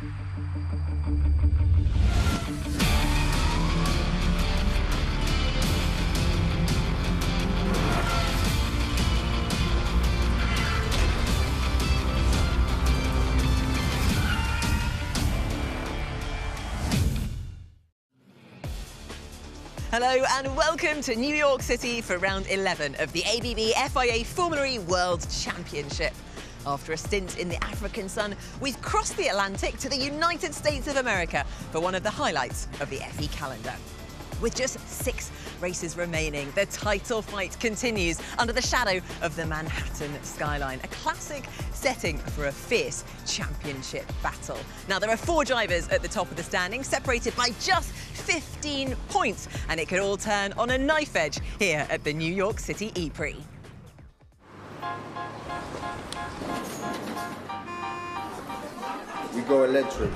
Hello and welcome to New York City for round 11 of the ABB FIA Formula E World Championship. After a stint in the African sun, we've crossed the Atlantic to the United States of America for one of the highlights of the FE calendar. With just 6 races remaining, the title fight continues under the shadow of the Manhattan skyline, a classic setting for a fierce championship battle. Now, there are 4 drivers at the top of the standings, separated by just 15 points, and it could all turn on a knife edge here at the New York City E-Prix. We go electric.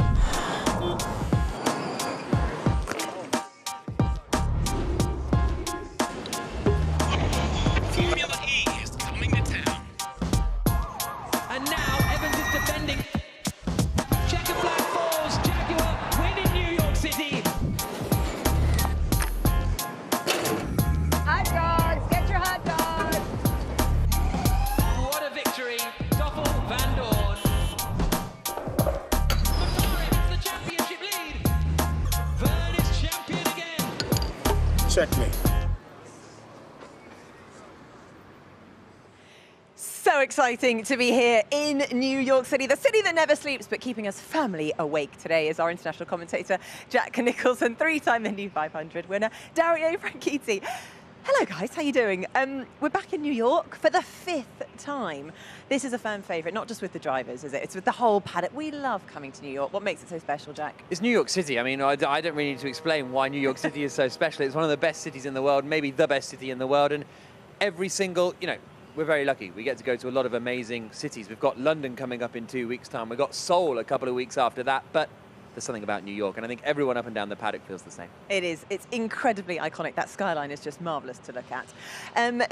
Formula E is coming to town. And now Evans is defending. Checker flag falls. Jaguar win in New York City. Hot dogs, get your hot dogs. What a victory. Stoffel Van Dorn. McLaren has the championship lead. Verne is champion again. Checkmate. So exciting to be here in New York City, the city that never sleeps, but keeping us firmly awake today is our international commentator, Jack Nicholson, 3-time Indy 500 winner, Dario Franchitti. Hello guys, how you doing? We're back in New York for the 5th time. This is a fan favourite, not just with the drivers, is it? It's with the whole paddock. We love coming to New York. What makes it so special, Jack? It's New York City. I mean, I don't really need to explain why New York City is so special. It's one of the best cities in the world, maybe the best city in the world, and every single, we're very lucky. We get to go to a lot of amazing cities. We've got London coming up in 2 weeks' time. We've got Seoul a couple of weeks after that, but there's something about New York, and I think everyone up and down the paddock feels the same. It is. It's incredibly iconic. That skyline is just marvellous to look at.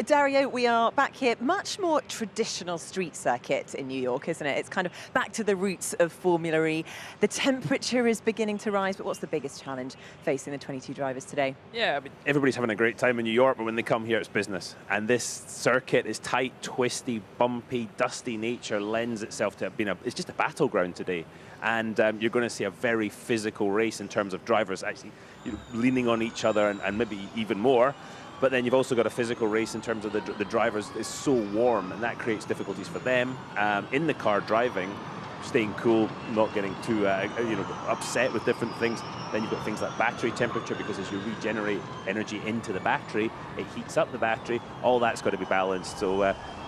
Dario, we are back here. Much more traditional street circuit in New York, isn't it? It's kind of back to the roots of Formula E. The temperature is beginning to rise, but what's the biggest challenge facing the 22 drivers today? Yeah, I mean, everybody's having a great time in New York, but when they come here, it's business. And this circuit is tight, twisty, bumpy, dusty nature lends itself to being it's just a battleground today. And you're going to see a very physical race in terms of drivers actually leaning on each other and maybe even more. But then you've also got a physical race in terms of the drivers. It's so warm, and that creates difficulties for them in the car driving, staying cool, not getting too upset with different things. Then you've got things like battery temperature, because as you regenerate energy into the battery, it heats up the battery. All that's got to be balanced. So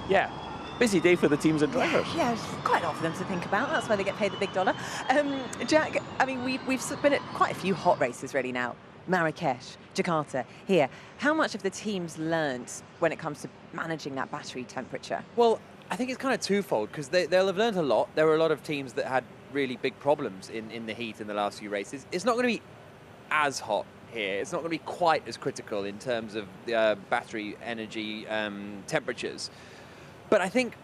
yeah. Busy day for the teams and drivers. Yeah, quite a lot for them to think about. That's why they get paid the big dollar. Jack, I mean, we've been at quite a few hot races really now. Marrakesh, Jakarta, here. How much have the teams learned when it comes to managing that battery temperature? Well, I think it's kind of twofold, because they'll have learned a lot. There were a lot of teams that had really big problems in the heat in the last few races. It's not going to be as hot here. It's not going to be quite as critical in terms of battery energy temperatures. But I think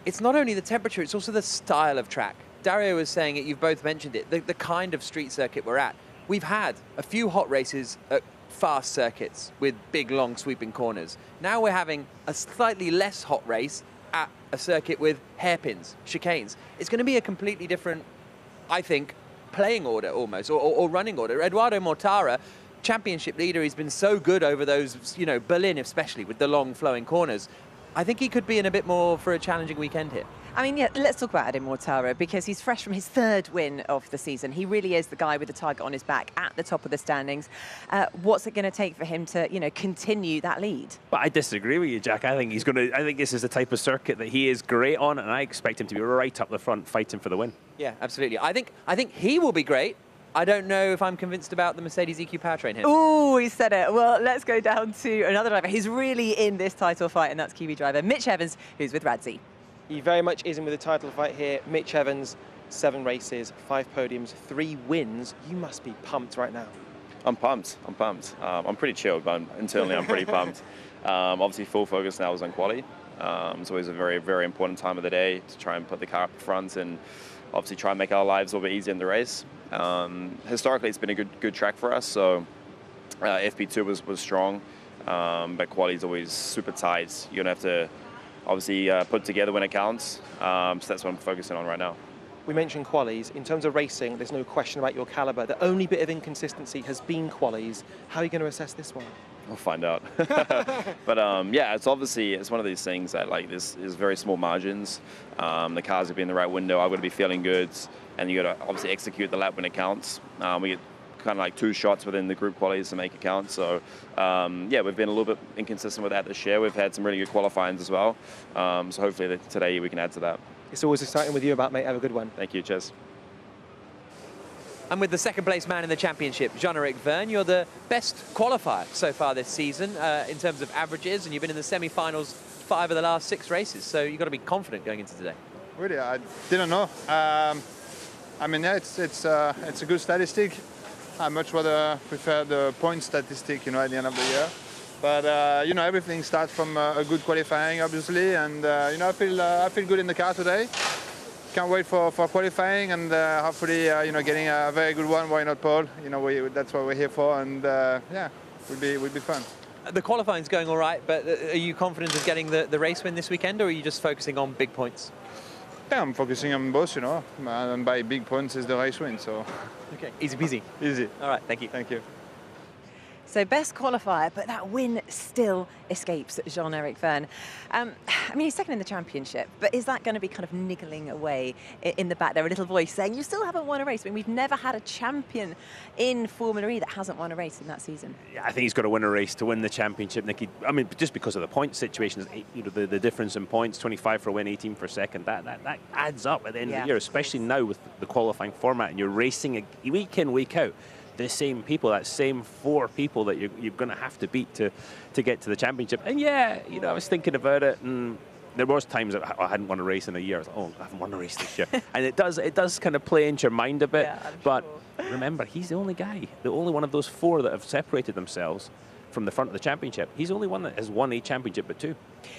it's not only the temperature, it's also the style of track. Dario was saying it, you've both mentioned it, the kind of street circuit we're at. We've had a few hot races at fast circuits with big, long, sweeping corners. Now we're having a slightly less hot race at a circuit with hairpins, chicanes. It's going to be a completely different, I think, playing order almost, or running order. Eduardo Mortara, championship leader, he's been so good over those, Berlin especially, with the long, flowing corners. I think he could be in a bit more for a challenging weekend here. I mean, yeah, let's talk about Eddie Mortara, because he's fresh from his 3rd win of the season. He really is the guy with the target on his back at the top of the standings. What's it going to take for him to, continue that lead? But I disagree with you, Jack. I think I think this is the type of circuit that he is great on, and I expect him to be right up the front fighting for the win. Yeah, absolutely. I think he will be great. I don't know if I'm convinced about the Mercedes EQ powertrain here. Ooh, he said it. Well, let's go down to another driver. He's really in this title fight, and that's Kiwi driver Mitch Evans, who's with Radzi. He very much is in with the title fight here. Mitch Evans, 7 races, 5 podiums, 3 wins. You must be pumped right now. I'm pumped. I'm pretty chilled, but internally I'm pretty pumped. Obviously, full focus now is on quali. It's always a very, very important time of the day to try and put the car up front and obviously try and make our lives a little bit easier in the race. Historically, it's been a good track for us, so FP2 was strong, but quality is always super tight. You're going to have to obviously put together when it counts, so that's what I'm focusing on right now. We mentioned qualies. In terms of racing, there's no question about your caliber. The only bit of inconsistency has been qualies. How are you going to assess this one? We'll find out. But yeah, it's one of these things that like this is very small margins. The cars will be in the right window. I've got to be feeling good, and you got to obviously execute the lap when it counts. We get kind of like 2 shots within the group qualies to make it count. So yeah, we've been a little bit inconsistent with that this year. We've had some really good qualifyings as well. So hopefully today we can add to that. It's always exciting with you about, mate. Have a good one. Thank you, cheers. And with the second place man in the championship, Jean-Eric Vergne, you're the best qualifier so far this season in terms of averages, and you've been in the semi-finals 5 of the last 6 races, so you've got to be confident going into today. Really, I didn't know. I mean, yeah, it's a good statistic. I much rather prefer the point statistic, at the end of the year. But everything starts from a good qualifying, obviously, and I feel good in the car today. Can't wait for qualifying and hopefully getting a very good one. Why not pole? That's what we're here for, and yeah, would be fun. The qualifying's going all right, but are you confident of getting the race win this weekend, or are you just focusing on big points? Yeah, I'm focusing on both, and by big points is the race win. So okay, easy peasy. Easy. All right, thank you. Thank you. So best qualifier, but that win still escapes Jean-Eric Vergne. I mean, he's second in the championship, but is that going to be kind of niggling away in the back there? A little voice saying, you still haven't won a race. I mean, we've never had a champion in Formula E that hasn't won a race in that season. Yeah, I think he's got to win a race to win the championship, Nicky. I mean, just because of the point situation, the difference in points, 25 for a win, 18 for second, that adds up at the end of the year, especially now with the qualifying format, and you're racing week in, week out. The same people, that same 4 people that you're going to have to beat to get to the championship. And yeah, I was thinking about it, and there was times that I hadn't won a race in a year. I was like, oh, I haven't won a race this year. And it does kind of play into your mind a bit. Yeah, but remember, he's the only guy, the only one of those 4 that have separated themselves from the front of the championship. He's the only one that has won a championship, but 2.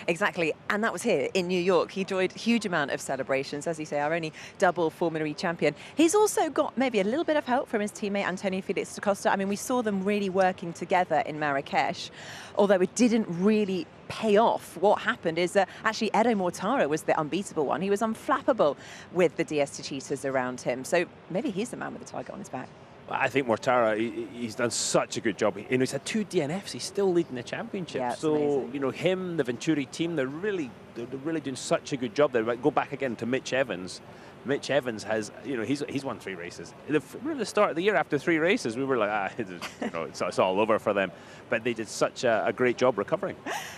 Exactly, and that was here in New York. He enjoyed a huge amount of celebrations, as you say, our only double Formula E champion. He's also got maybe a little bit of help from his teammate Antonio Felix da Costa. I mean, we saw them really working together in Marrakesh, although it didn't really pay off. What happened is that actually Edo Mortara was the unbeatable one. He was unflappable with the DS Cheetahs around him. So maybe he's the man with the tiger on his back. I think Mortara, he's done such a good job. He's had 2 DNFs. He's still leading the championship. Yeah, so amazing. Him, the Venturi team, they're really doing such a good job. They go back again to Mitch Evans. Mitch Evans has, he's won 3 races. We're at the start of the year after 3 races. We were like, it's all over for them. But they did such a great job recovering.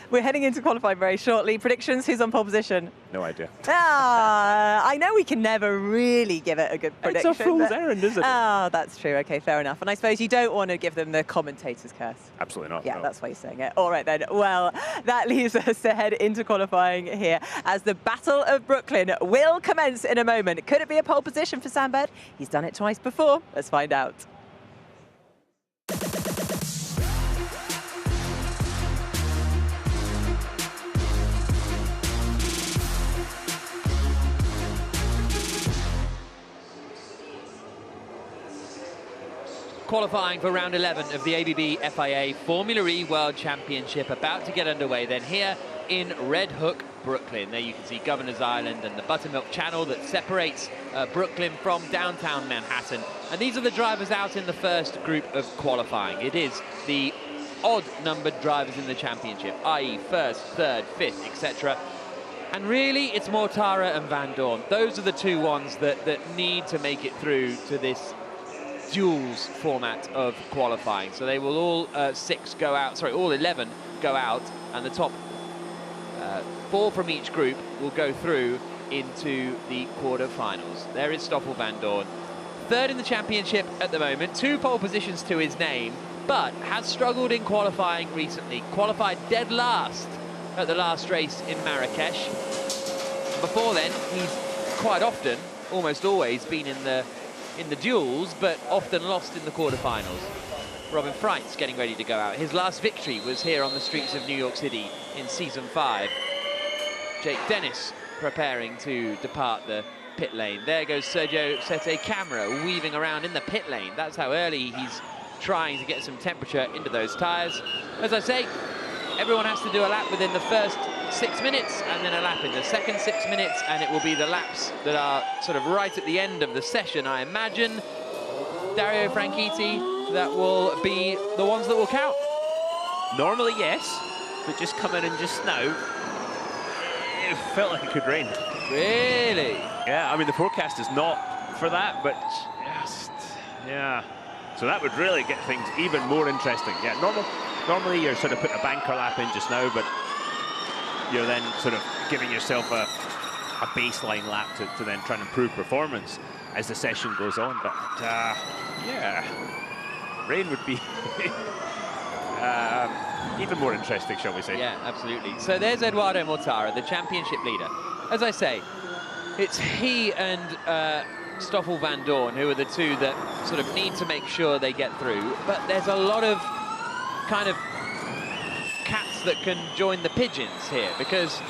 We're heading into qualifying very shortly. Predictions, who's on pole position? No idea. I know we can never really give it a good prediction. It's a fool's errand, isn't it? Oh, that's true. Okay, fair enough. And I suppose you don't want to give them the commentator's curse. Absolutely not. Yeah, no. that's why you're saying it. All right then. Well, that leaves us to head into qualifying here as the Battle of Brooklyn will commence in a moment. Could it be a pole position for Sam Bird? He's done it twice before. Let's find out. Qualifying for round 11 of the ABB FIA Formula E World Championship about to get underway then here in Red Hook, Brooklyn. There you can see Governor's Island and the Buttermilk Channel that separates Brooklyn from downtown Manhattan. And these are the drivers out in the first group of qualifying. It is the odd-numbered drivers in the championship, i.e. first, third, fifth, etc. And really, it's Mortara and Van Dorn. Those are the 2 ones that need to make it through to this duels format of qualifying. So they will all all 11 go out, and the top 4 from each group will go through into the quarter-finals. There is Stoffel Van Dorn, 3rd in the championship at the moment, 2 pole positions to his name, but has struggled in qualifying recently. Qualified dead last at the last race in Marrakesh. Before then, he's quite often, almost always, been in the duels, but often lost in the quarterfinals. Robin Freit's getting ready to go out. His last victory was here on the streets of New York City in season 5. Jake Dennis preparing to depart the pit lane. There goes Sergio Sette Camera weaving around in the pit lane. That's how early he's trying to get some temperature into those tyres. As I say, everyone has to do a lap within the first 6 minutes and then a lap in the second 6 minutes, and it will be the laps that are sort of right at the end of the session, I imagine. Dario Franchitti, that will be the ones that will count. Normally, yes, but just coming in just now, it felt like it could rain. Really? Yeah, I mean, the forecast is not for that, but just, yeah. So that would really get things even more interesting. Yeah, normally you're sort of putting a banker lap in just now, but you're then sort of giving yourself a baseline lap to then try and improve performance as the session goes on. But yeah, rain would be even more interesting, shall we say. Yeah, absolutely. So there's Eduardo Mortara, the championship leader. As I say, it's he and Stoffel van Dorn who are the two that sort of need to make sure they get through. But there's a lot of kind of cats that can join the pigeons here, because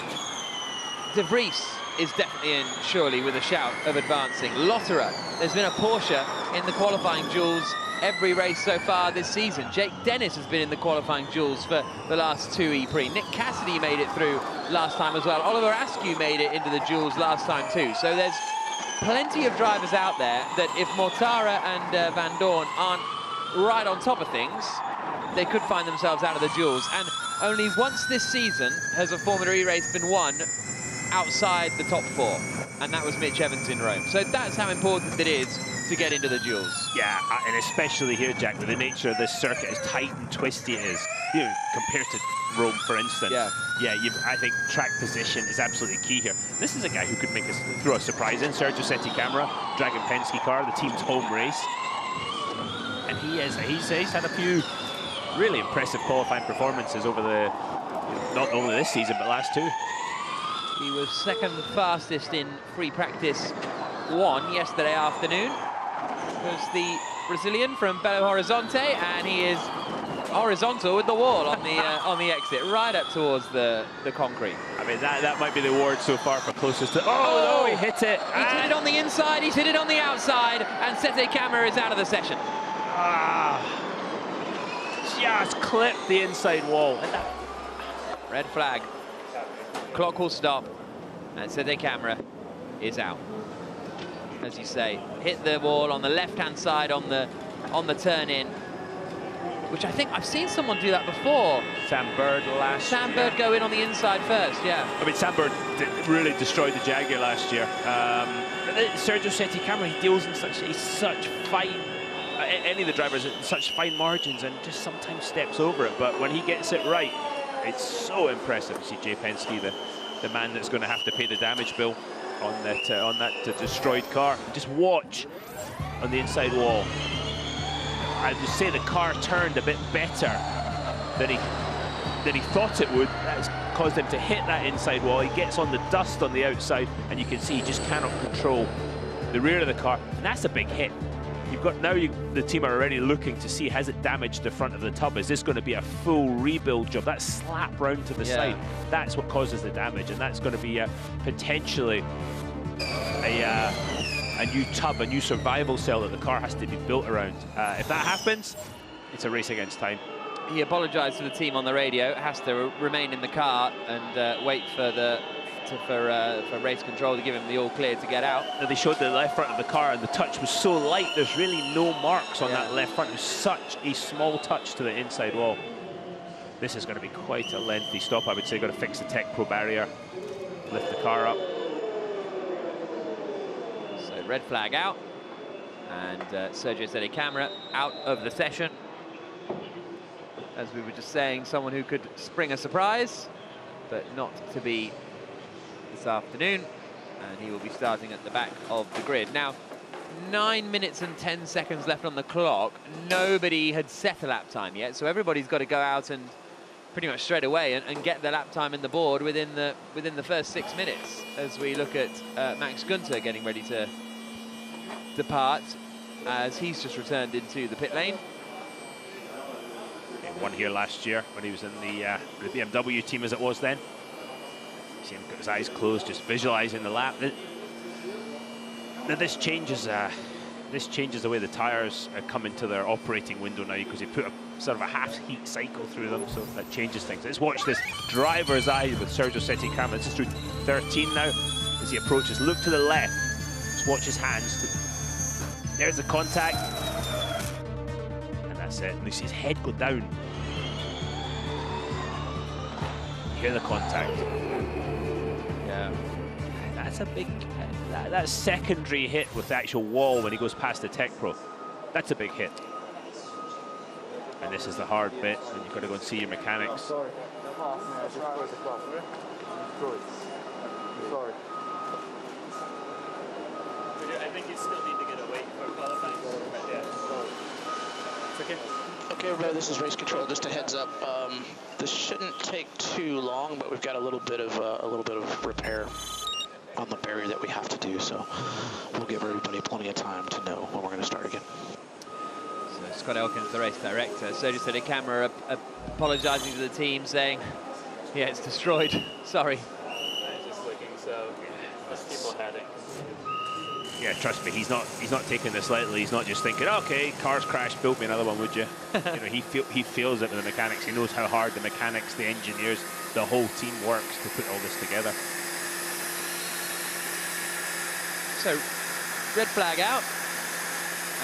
De Vries is definitely in, surely, with a shout of advancing. Lotterer, there's been a Porsche in the qualifying duels every race so far this season. Jake Dennis has been in the qualifying duels for the last 2 E-Prix. Nick Cassidy made it through last time as well. Oliver Askew made it into the duels last time too. So there's plenty of drivers out there that if Mortara and Van Dorn aren't right on top of things, they could find themselves out of the duels. And only once this season has a Formula E race been won outside the top 4, and that was Mitch Evans in Rome. So that's how important it is to get into the duels. Yeah, and especially here, Jack, with the nature of this circuit, as tight and twisty it is, you know, compared to Rome, for instance. Yeah, I think track position is absolutely key here. This is a guy who could make us throw a surprise in. Sergio Sette Camera, Dragon Penske car, the team's home race. And he's had a few really impressive qualifying performances over the, not only this season, but last 2. He was second fastest in free practice 1 yesterday afternoon. Was the Brazilian from Belo Horizonte, and he is horizontal with the wall on the exit, right up towards the concrete. I mean, that might be the award so far for closest to... Oh, no, he hit it. He's hit it on the inside, he's hit it on the outside, and Sette Camera is out of the session. Just clipped the inside wall. Red flag. Clock will stop, and Sette Camera is out. As you say, hit the wall on the left-hand side on the turn-in, which I think I've seen someone do that before. Sam Bird Sam Bird go in on the inside first, yeah. I mean, Sam Bird really destroyed the Jaguar last year. Sergio Sette Camera, he deals in such fine, any of the drivers in such fine margins, and just sometimes steps over it. But when he gets it right, it's so impressive. You see Jay Penske, the man that's going to have to pay the damage bill on that destroyed car. Just watch on the inside wall. I'd just say the car turned a bit better than he thought it would. That's caused him to hit that inside wall. He gets on the dust on the outside, and you can see he just cannot control the rear of the car. And that's a big hit. You've got the team are already looking to see, has it damaged the front of the tub? Is this going to be a full rebuild job? That slap round to the side, that's what causes the damage, and that's going to be potentially a new tub, a new survival cell that the car has to be built around. If that happens, it's a race against time. He apologised to the team on the radio, has to remain in the car and wait for race control to give him the all clear to get out. They showed the left front of the car, and the touch was so light, there's really no marks on that left front. It was such a small touch to the inside wall. This is going to be quite a lengthy stop, I would say. Got to fix the Tech Pro barrier, lift the car up. So red flag out, and Sergio Sette Camera out of the session. As we were just saying, someone who could spring a surprise, but not to be this afternoon, and he will be starting at the back of the grid. Now, 9 minutes and 10 seconds left on the clock. Nobody had set a lap time yet, so everybody's got to go out and pretty much straight away and get the lap time in the board within the first 6 minutes, as we look at Max Günther getting ready to depart, as he's just returned into the pit lane. He won here last year when he was in the BMW team, as it was then. See him got his eyes closed, just visualizing the lap. Now this changes the way the tyres come into their operating window now, because they put a sort of a half heat cycle through them, so that changes things. Let's watch this driver's eye with Sergio setting camera. This is through 13 now. As he approaches, look to the left. Just watch his hands. There's the contact. And that's it. And you see his head go down. Hear the contact. Yeah. That's a big, that secondary hit with the actual wall when he goes past the Tech Pro. That's a big hit. And this is the hard bit, and you've got to go and see your mechanics. Sorry. I think you still need to get away for qualifying. It's okay. Okay, everybody, this is race control. Just a heads up. This shouldn't take too long, but we've got a little bit of repair on the barrier that we have to do. So we'll give everybody plenty of time to know when we're going to start again. So Scott Elkins, the race director, Sergio Setting camera apologising to the team, saying, "Yeah, it's destroyed. Sorry." Just looking, so let's keep on heading. Yeah, trust me, he's not taking this lightly. He's not just thinking, okay, cars crashed, build me another one, would you? You know, he feels it with the mechanics. He knows how hard the mechanics, the engineers, the whole team works to put all this together. So, red flag out,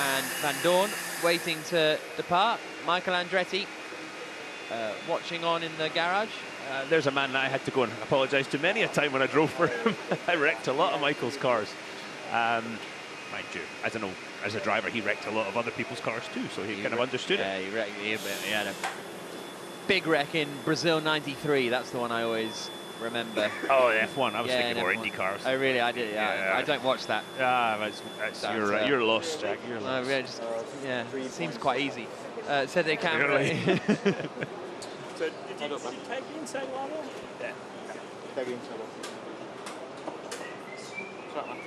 and Van Dorn waiting to depart. Michael Andretti watching on in the garage. There's a man that I had to go and apologise to many a time when I drove for him. I wrecked a lot of Michael's cars. Mind you, as a driver, he wrecked a lot of other people's cars too, so he kind of understood it. Yeah, he had a big wreck in Brazil '93. That's the one I always remember. Oh, F1. I was thinking more Indy cars. Oh, really? I did. Yeah, I don't watch that. You're lost, Jack. You're lost. Yeah, it seems quite easy. Set the camera. Really? So, did you tag me inside level? Yeah. Tag inside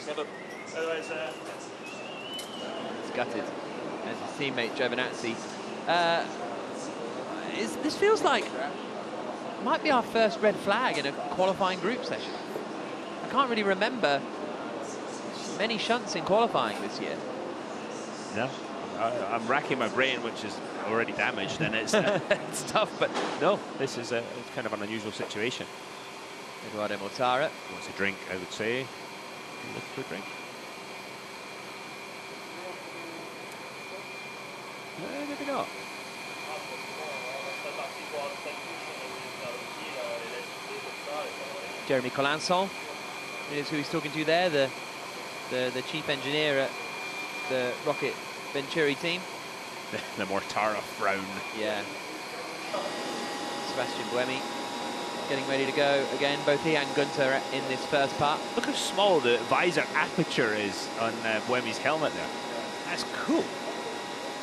level. Otherwise, It's gutted. As his teammate Giovinazzi. This feels like might be our first red flag in a qualifying group session. I can't really remember many shunts in qualifying this year. No, I'm racking my brain, which is already damaged, and it's it's tough. But no, this is it's kind of an unusual situation. Eduardo Mortara wants a drink, I would say. Look for a drink. Where did we go? Jeremy Colanson is who he's talking to there, the chief engineer at the Rocket Venturi team. The Mortara frown. Yeah. Sebastian Buemi getting ready to go again. Both he and Gunter in this first part. Look how small the visor aperture is on Buemi's helmet there. That's cool.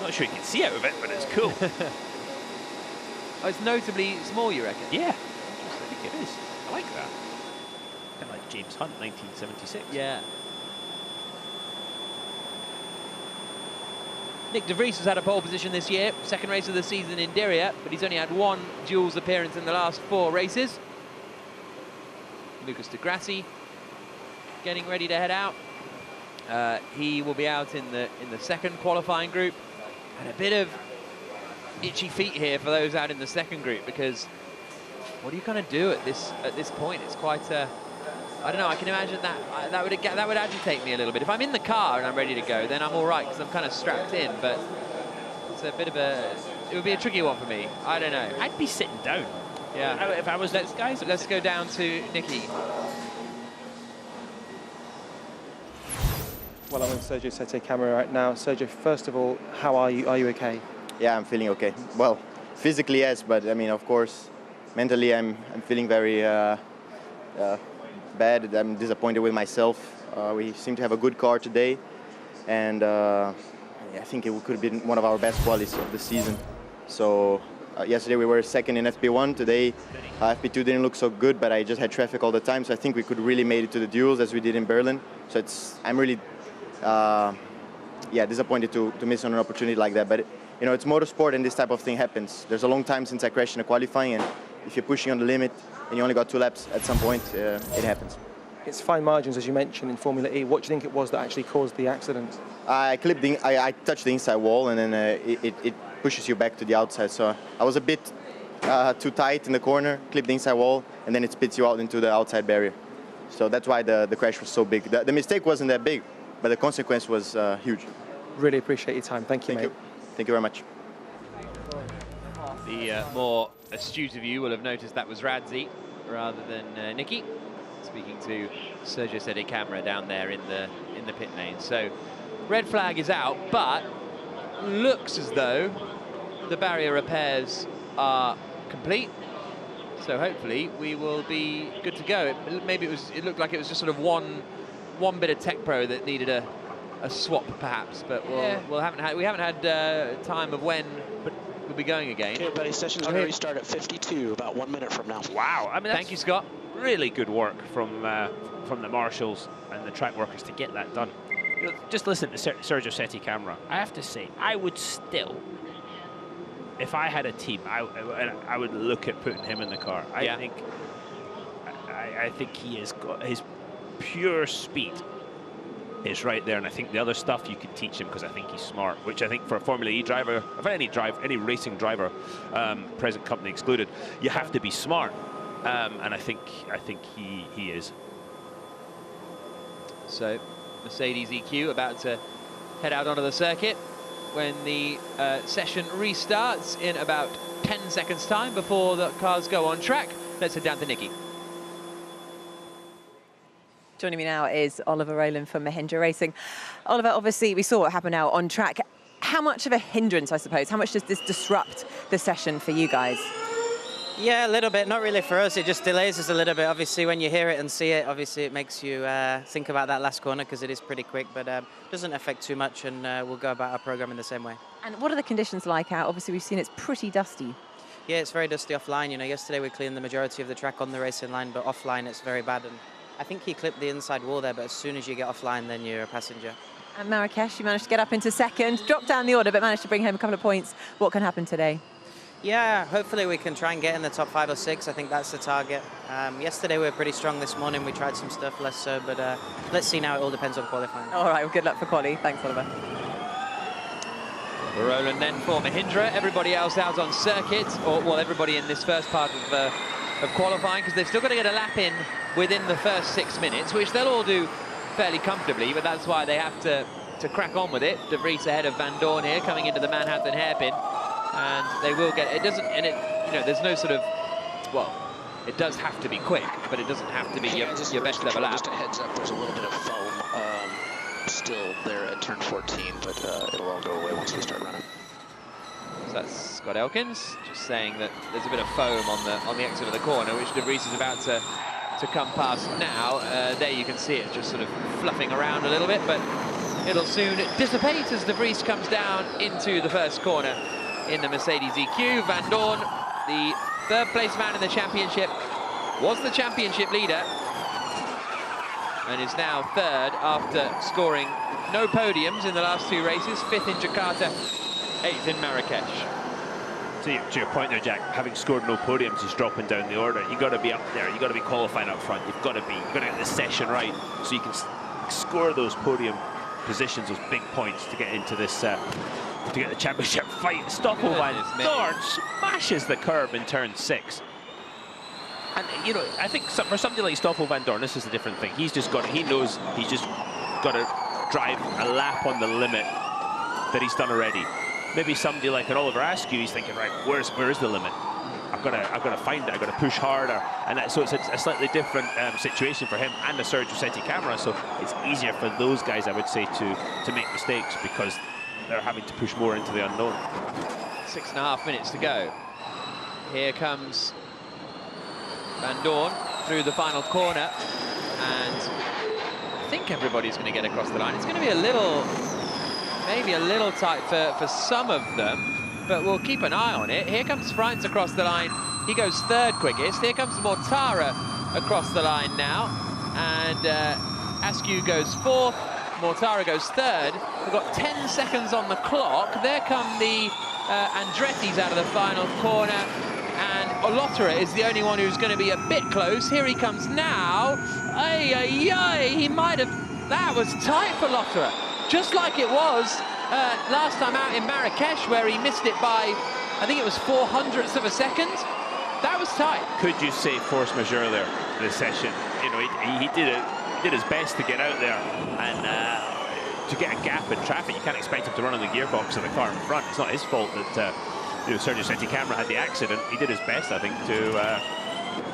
Not sure you can see out of it, but it's cool. Oh, it's notably small, you reckon? Yeah. I think it is. I like that. Kind of like James Hunt, 1976. Yeah. Nick De Vries has had a pole position this year, second race of the season in Diriyah, but he's only had one duels appearance in the last 4 races. Lucas de Grassi getting ready to head out. He will be out in the second qualifying group, and a bit of itchy feet here for those out in the second group, because what are you going to do at this point? It's quite I don't know. I can imagine that would agitate me a little bit. If I'm in the car and I'm ready to go, then I'm all right because I'm kind of strapped in. But it's a bit of it would be a tricky one for me. I don't know. I'd be sitting down. Yeah. If I was those guys. Let's go down to Nicky. Well, I'm with Sergio Sette camera right now. Sergio, first of all, how are you? Are you okay? Yeah, I'm feeling okay. Well, physically yes, but I mean, of course, mentally I'm feeling very bad. I'm disappointed with myself. We seem to have a good car today, and I think it could have been one of our best qualities of the season. So yesterday we were second in FP1. Today FP2 didn't look so good, but I just had traffic all the time. So I think we could really made it to the duels as we did in Berlin. So I'm really disappointed to miss on an opportunity like that. But you know, it's motorsport and this type of thing happens. There's a long time since I crashed in a qualifying, and if you're pushing on the limit and you only got 2 laps at some point, it happens. It's fine margins, as you mentioned, in Formula E. What do you think it was that actually caused the accident? I touched the inside wall, and then it pushes you back to the outside. So I was a bit too tight in the corner, clipped the inside wall, and then it spits you out into the outside barrier. So that's why the crash was so big. The mistake wasn't that big, but the consequence was huge. Really appreciate your time. Thank you, mate. Thank you very much. The more astute of you will have noticed that was Radzi rather than Nicky. Speaking to Sergio Sede Camera down there in the pit lane. So red flag is out, but looks as though the barrier repairs are complete. So hopefully we will be good to go. It looked like it was just sort of one bit of tech pro that needed a swap perhaps, but we haven't had time of when we'll be going again. Okay, buddy, session's going to restart at 52, about 1 minute from now. Wow, I mean, thank you, Scott. Really good work from the marshals and the track workers to get that done. You know, just listen to Sergio Sede Camera. I have to say, I would still, if I had a team, I would look at putting him in the car. I think he has got his pure speed is right there, and I think the other stuff you could teach him because I think he's smart, which I think for a Formula E driver, if any racing driver, present company excluded, you have to be smart, and I think he is. So Mercedes EQ about to head out onto the circuit when the session restarts in about 10 seconds time before the cars go on track. Let's head down to Nicky. Joining me now is Oliver Rowland from Mahindra Racing. Oliver, obviously we saw what happened now on track. How much of a hindrance, I suppose, how much does this disrupt the session for you guys? Yeah, a little bit. Not really for us. It just delays us a little bit. Obviously, when you hear it and see it, obviously it makes you think about that last corner because it is pretty quick, but doesn't affect too much, and we'll go about our program in the same way. And what are the conditions like out? Obviously, we've seen it's pretty dusty. Yeah, it's very dusty offline. You know, yesterday we cleaned the majority of the track on the racing line, but offline it's very bad. And I think he clipped the inside wall there, but as soon as you get offline, then you're a passenger. And Marrakesh, you managed to get up into second, dropped down the order, but managed to bring home a couple of points. What can happen today? Yeah, hopefully we can try and get in the top 5 or 6. I think that's the target. Yesterday we were pretty strong. This morning we tried some stuff, less so, but let's see now. It all depends on qualifying. All right, well, good luck for quali. Thanks, Oliver. Roland then for Mahindra. Everybody else out on circuit, or well, everybody in this first part of qualifying, because they've still got to get a lap in within the first 6 minutes, which they'll all do fairly comfortably, but that's why they have to crack on with it. De Vries ahead of Van Dorn here, coming into the Manhattan hairpin. And they will get it. Doesn't, and it, you know, there's no sort of, well, it does have to be quick, but it doesn't have to be your best level out. Just a heads up, there's a little bit of foam still there at turn 14, but it'll all go away once we start running. So that's Scott Elkins just saying that there's a bit of foam on the exit of the corner, which De Vries is about to come past now. There you can see it just sort of fluffing around a little bit, but it'll soon dissipate as De Vries comes down into the first corner in the Mercedes EQ. Van Dorn, the third place man in the championship, was the championship leader and is now third after scoring no podiums in the last 2 races, 5th in Jakarta, 8th in Marrakesh. To your point there, Jack, having scored no podiums, he's dropping down the order. You've got to be up there, you've got to be qualifying up front, you've got to get the session right so you can score those podium positions, those big points to get into this to get the championship fight. Stoffel Van Dorn smashes the curb in turn 6. And, you know, I think for somebody like Stoffel Van Dorn, this is a different thing. He knows he's just got to drive a lap on the limit that he's done already. Maybe somebody like an Oliver Askew, he's thinking, right, where is the limit? I've got to find it, I've got to push harder. And so it's a slightly different situation for him and the Sergio Sede Camera, so it's easier for those guys, I would say, to make mistakes because they're having to push more into the unknown. 6.5 minutes to go. Here comes Van Dorn through the final corner, and I think everybody's going to get across the line. It's going to be maybe a little tight for some of them, but we'll keep an eye on it. Here comes Freins across the line. He goes third quickest. Here comes Mortara across the line now, and Askew goes fourth. Mortara goes third. We've got 10 seconds on the clock. There come the Andretti's out of the final corner, and Lotterer is the only one who's going to be a bit close. Here he comes now. Ay, ay, ay, he might have... That was tight for Lotterer. Just like it was last time out in Marrakesh, where he missed it by, I think it was 0.04 of a second. That was tight. Could you say force majeure there this session? You know, he did his best to get out there and to get a gap in traffic. You can't expect him to run on the gearbox of the car in front. It's not his fault that Sergio Senti Camera had the accident. He did his best, I think, to...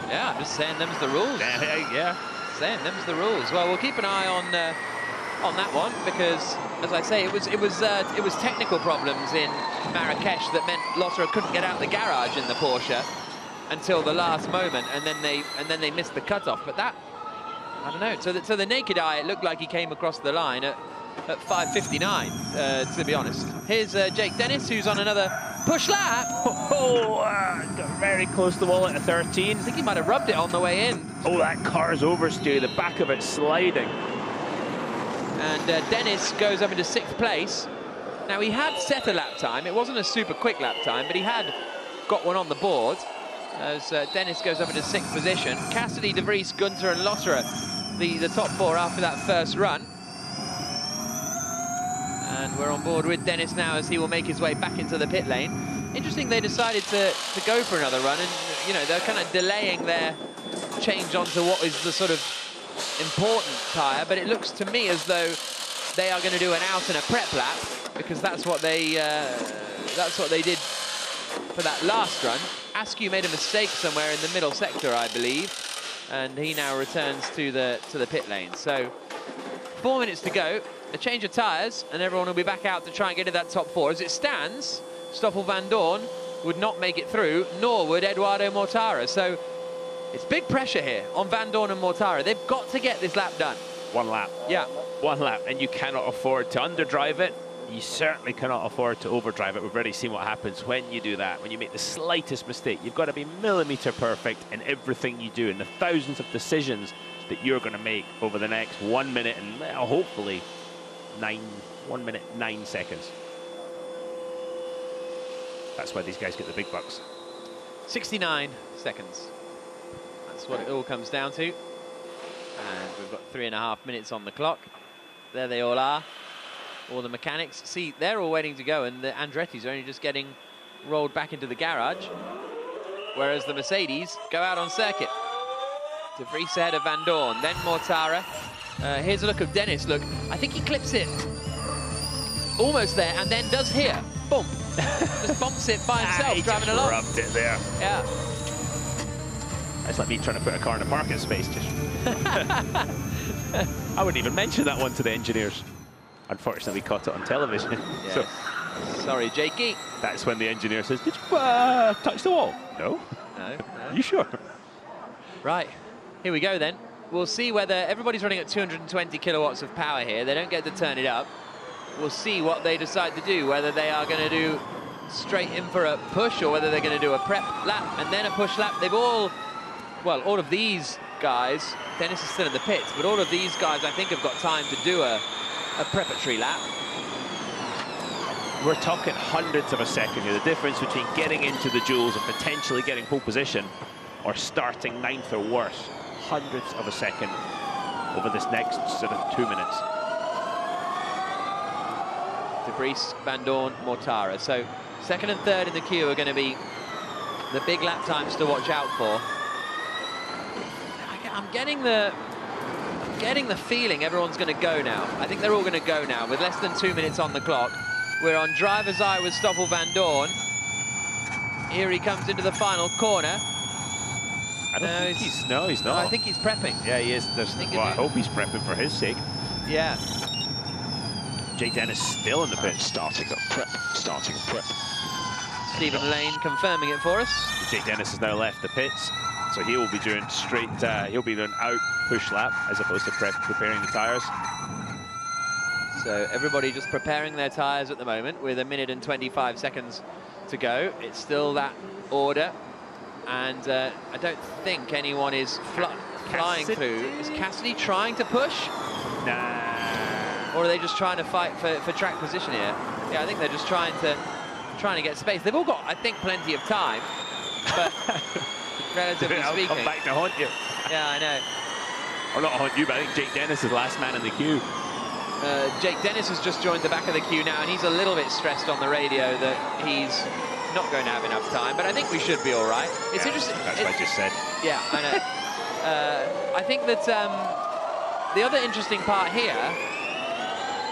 Yeah, I'm just saying them's the rules. Yeah. Saying them's the rules. Well, we'll keep an eye on that one, because, as I say, it was technical problems in Marrakesh that meant Lotterer couldn't get out the garage in the Porsche until the last moment, and then they missed the cutoff. But that, I don't know. So the naked eye, it looked like he came across the line at 5:59. To be honest, here's Jake Dennis, who's on another push lap. Got very close to the wall at 13. I think he might have rubbed it on the way in. Oh, that car's oversteer, the back of it sliding. And Dennis goes up into 6th place. Now, he had set a lap time. It wasn't a super quick lap time, but he had got one on the board. As Dennis goes up into 6th position. Cassidy, De Vries, Gunter and Lotterer, the top 4 after that first run. And we're on board with Dennis now as he will make his way back into the pit lane. Interesting, they decided to go for another run, and, you know, they're kind of delaying their change onto what is the sort of important tyre, but it looks to me as though they are going to do an out and a prep lap, because that's what they did for that last run. Askew made a mistake somewhere in the middle sector, I believe, and he now returns to the pit lane. So 4 minutes to go, a change of tyres, and everyone will be back out to try and get to that top 4. As it stands, Stoffel Van Dorn would not make it through, nor would Eduardo Mortara. So it's big pressure here on Van Dorn and Mortara. They've got to get this lap done. One lap. Yeah. One lap, and you cannot afford to underdrive it. You certainly cannot afford to overdrive it. We've already seen what happens when you do that. When you make the slightest mistake, you've got to be millimetre perfect in everything you do, and the thousands of decisions that you're going to make over the next 1 minute and hopefully 1 minute 9 seconds. That's why these guys get the big bucks. 69 seconds. That's what it all comes down to. And we've got 3.5 minutes on the clock. There they all are. All the mechanics. See, they're all waiting to go, and the Andretti's are only just getting rolled back into the garage. Whereas the Mercedes go out on circuit. De Vries ahead of Van Dorn, then Mortara. Here's a look of Dennis. Look, I think he clips it almost there, and then does here. Boom. Just bumps it by himself, driving along. Rubbed it there. Yeah. That's like me trying to put a car in a parking space. Just I wouldn't even mention that one to the engineers. Unfortunately, we caught it on television. Yes. So, sorry, Jakey. That's when the engineer says, "Did you touch the wall?" No. No. You sure? Right. Here we go then. We'll see whether everybody's running at 220 kilowatts of power here. They don't get to turn it up. We'll see what they decide to do, whether they are going to do straight in for a push or whether they're going to do a prep lap and then a push lap. They've all of these guys, Dennis is still in the pits, but all of these guys I think have got time to do a preparatory lap. We're talking hundredths of a second here. The difference between getting into the duels and potentially getting pole position or starting 9th or worse. Hundredths of a second over this next sort of 2 minutes. De Vries, Van Dorn, Mortara. So 2nd and 3rd in the queue are going to be the big lap times to watch out for. I'm getting the feeling everyone's going to go now. I think they're all going to go now with less than 2 minutes on the clock. We're on driver's eye with Stoffel Van Dorn. Here he comes into the final corner. He's not. No, I think he's prepping. Yeah, he is. I hope he's prepping for his sake. Yeah. Jake Dennis still in the pit. Starting a prep. Stephen Lane confirming it for us. Jake Dennis has now left the pits, so he will be doing straight. He'll be doing out push lap as opposed to preparing the tyres. So everybody just preparing their tyres at the moment with 1 minute and 25 seconds to go. It's still that order. And I don't think anyone is flying through. Is Cassidy trying to push? Nah. Or are they just trying to fight for track position here? Yeah, I think they're just trying to get space. They've all got, I think, plenty of time. but relatively I'll speaking. come back to haunt you. Yeah, I know. Or not haunt you, but I think Jake Dennis is the last man in the queue. Jake Dennis has just joined the back of the queue now, and he's a little bit stressed on the radio that he's not going to have enough time, but I think we should be all right. It's interesting. That's what I just said. Yeah, I know. I think that the other interesting part here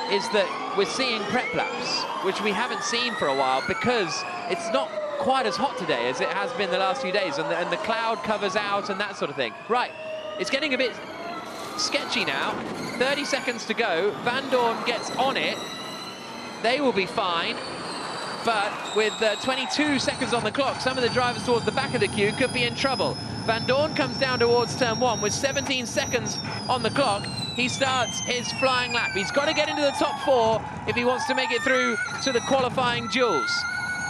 is that we're seeing prep laps, which we haven't seen for a while because it's not quite as hot today as it has been the last few days, and the cloud covers out and that sort of thing. Right, it's getting a bit sketchy now. 30 seconds to go. Van Dorn gets on it. They will be fine. But with 22 seconds on the clock, some of the drivers towards the back of the queue could be in trouble. Van Dorn comes down towards turn 1 with 17 seconds on the clock. He starts his flying lap. He's got to get into the top 4 if he wants to make it through to the qualifying duels.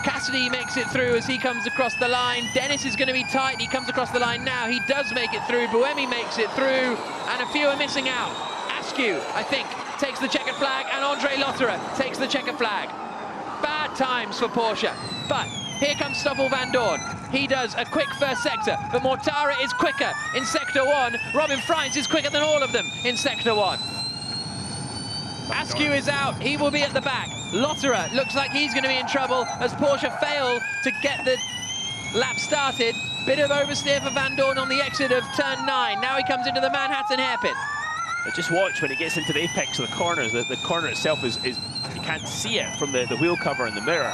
Cassidy makes it through as he comes across the line. Dennis is going to be tight. He comes across the line now. He does make it through. Buemi makes it through, and a few are missing out. Askew, I think, takes the checkered flag, and Andre Lotterer takes the checkered flag. Bad times for Porsche, but here comes Stoffel Van Dorn. He does a quick first sector, but Mortara is quicker in sector 1. Robin Freins is quicker than all of them in sector 1. Askew is out, he will be at the back. Lotterer looks like he's going to be in trouble as Porsche fail to get the lap started. Bit of oversteer for Van Dorn on the exit of turn 9. Now he comes into the Manhattan hairpin. Just watch when he gets into the apex of the corners. The corner itself is you can't see it from the wheel cover in the mirror.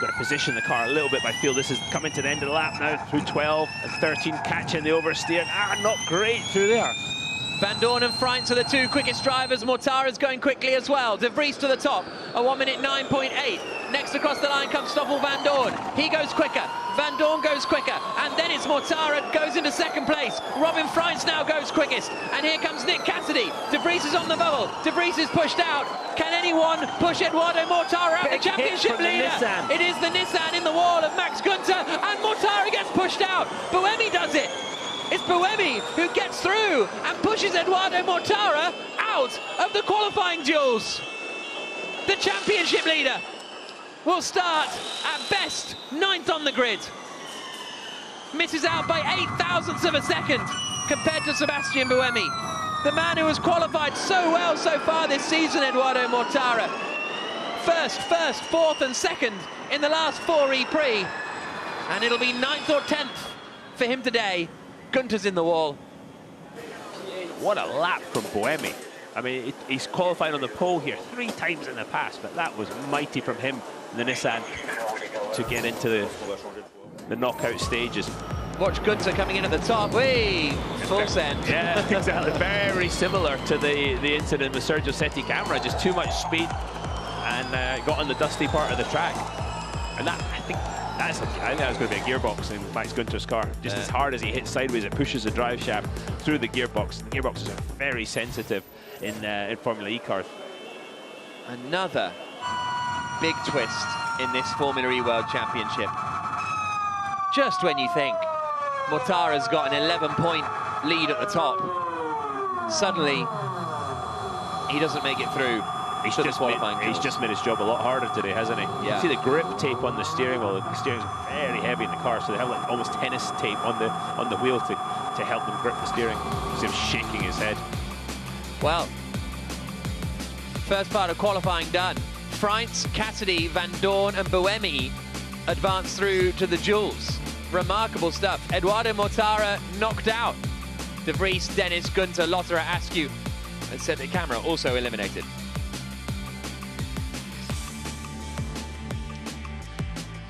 Got to position the car a little bit, but I feel this is coming to the end of the lap now, through 12 and 13, catching the oversteer. Not great through there. Van Dorn and Freins are the 2 quickest drivers. Mortara's going quickly as well. De Vries to the top, a 1 minute 9.8. Next across the line comes Stoffel Van Dorn. He goes quicker. Van Dorn goes quicker. And then it's Mortara goes into second place. Robin Freins now goes quickest. And here comes Nick Cassidy. De Vries is on the bubble. De Vries is pushed out. Can anyone push Eduardo Mortara out, the championship leader? It is the Nissan in the wall of Max Günther. And Mortara gets pushed out. Buemi does it. It's Buemi who gets through and pushes Eduardo Mortara out of the qualifying duels. The championship leader will start at best 9th on the grid. Misses out by 8,000ths of a second compared to Sebastian Buemi. The man who has qualified so well so far this season, Eduardo Mortara. First, 4th and 2nd in the last 4 E-Prix. And it'll be 9th or 10th for him today. Günther's in the wall. What a lap from Buemi. I mean, he's qualified on the pole here 3 times in the past, but that was mighty from him, the Nissan, to get into the knockout stages. Watch Günther coming in at the top. Whee! Full send. Yeah, exactly. Very similar to the incident with Sergio Setti Camera, just too much speed and got on the dusty part of the track. And that, I think that was going to be a gearbox in Max Günther's car. Just as hard as he hits sideways, it pushes the drive shaft through the gearbox. The gearboxes are very sensitive in Formula E cars. Another big twist in this Formula E World Championship. Just when you think Mortara's got an 11-point lead at the top, suddenly he doesn't make it through. He's just made his job a lot harder today, hasn't he? Yeah. You see the grip tape on the steering wheel. The steering's very heavy in the car, so they have like almost tennis tape on the wheel to help them grip the steering. You see him shaking his head. Well, first part of qualifying done. Freins, Cassidy, Van Dorn and Buemi advance through to the duels. Remarkable stuff. Eduardo Mortara knocked out. De Vries, Dennis, Günther, Lotterer, Askew and Setti Camera also eliminated.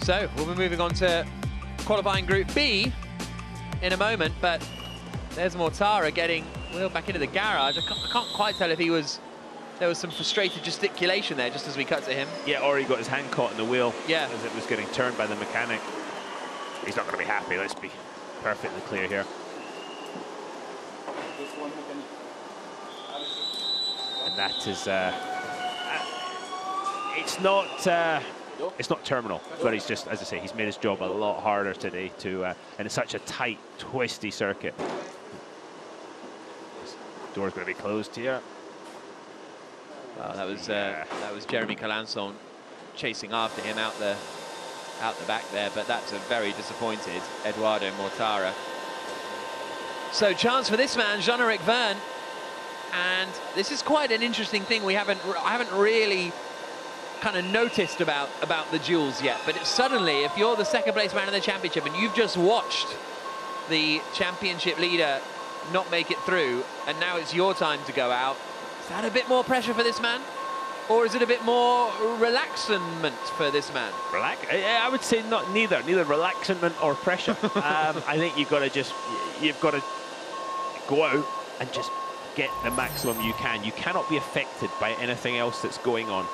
So we'll be moving on to qualifying Group B in a moment, but there's Mortara getting wheeled back into the garage. I can't quite tell if there was some frustrated gesticulation there just as we cut to him. Yeah, or he got his hand caught in the wheel as it was getting turned by the mechanic. He's not going to be happy, let's be perfectly clear here. And that is, it's not terminal, but he's just, as I say, he's made his job a lot harder today and it's such a tight, twisty circuit. This door's going to be closed here. Well, that was Jeremy Calançon chasing after him out out the back there, but that's a very disappointed Eduardo Mortara. So chance for this man, Jean-Eric Verne, and this is quite an interesting thing I haven't really kind of noticed about the duels yet, but suddenly, if you're the second place man in the championship and you've just watched the championship leader not make it through, and now it's your time to go out, is that a bit more pressure for this man? Or is it a bit more relaxement for this man? I would say neither relaxament or pressure. I think you've got to go out and just get the maximum you can. You cannot be affected by anything else that's going on.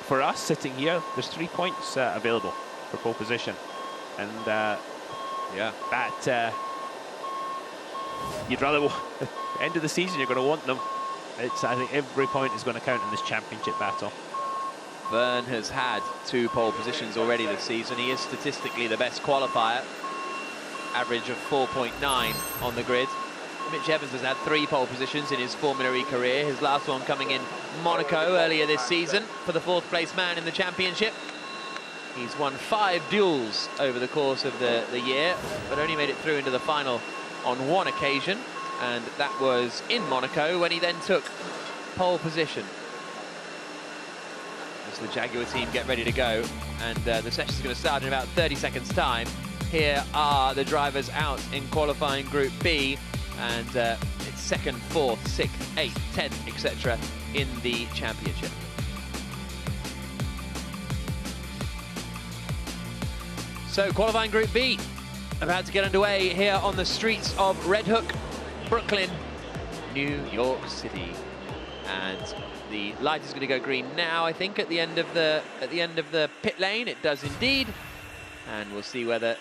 For us sitting here, there's 3 points available for pole position, and yeah, that you'd rather end of the season. You're going to want them. I think every point is going to count in this championship battle. Verne has had 2 pole positions already this season. He is statistically the best qualifier, average of 4.9 on the grid. Mitch Evans has had 3 pole positions in his Formula E career, his last one coming in Monaco earlier this season for the 4th place man in the championship. He's won 5 duels over the course of the year, but only made it through into the final on 1 occasion, and that was in Monaco when he then took pole position. As the Jaguar team get ready to go, and the session's going to start in about 30 seconds time. Here are the drivers out in qualifying Group B, and it's 2nd, 4th, 6th, 8th, 10th, etc. in the championship. So qualifying Group B about to get underway here on the streets of Red Hook, Brooklyn, New York City, and the light is going to go green now. I think at the end of the pit lane, it does indeed, and we'll see whether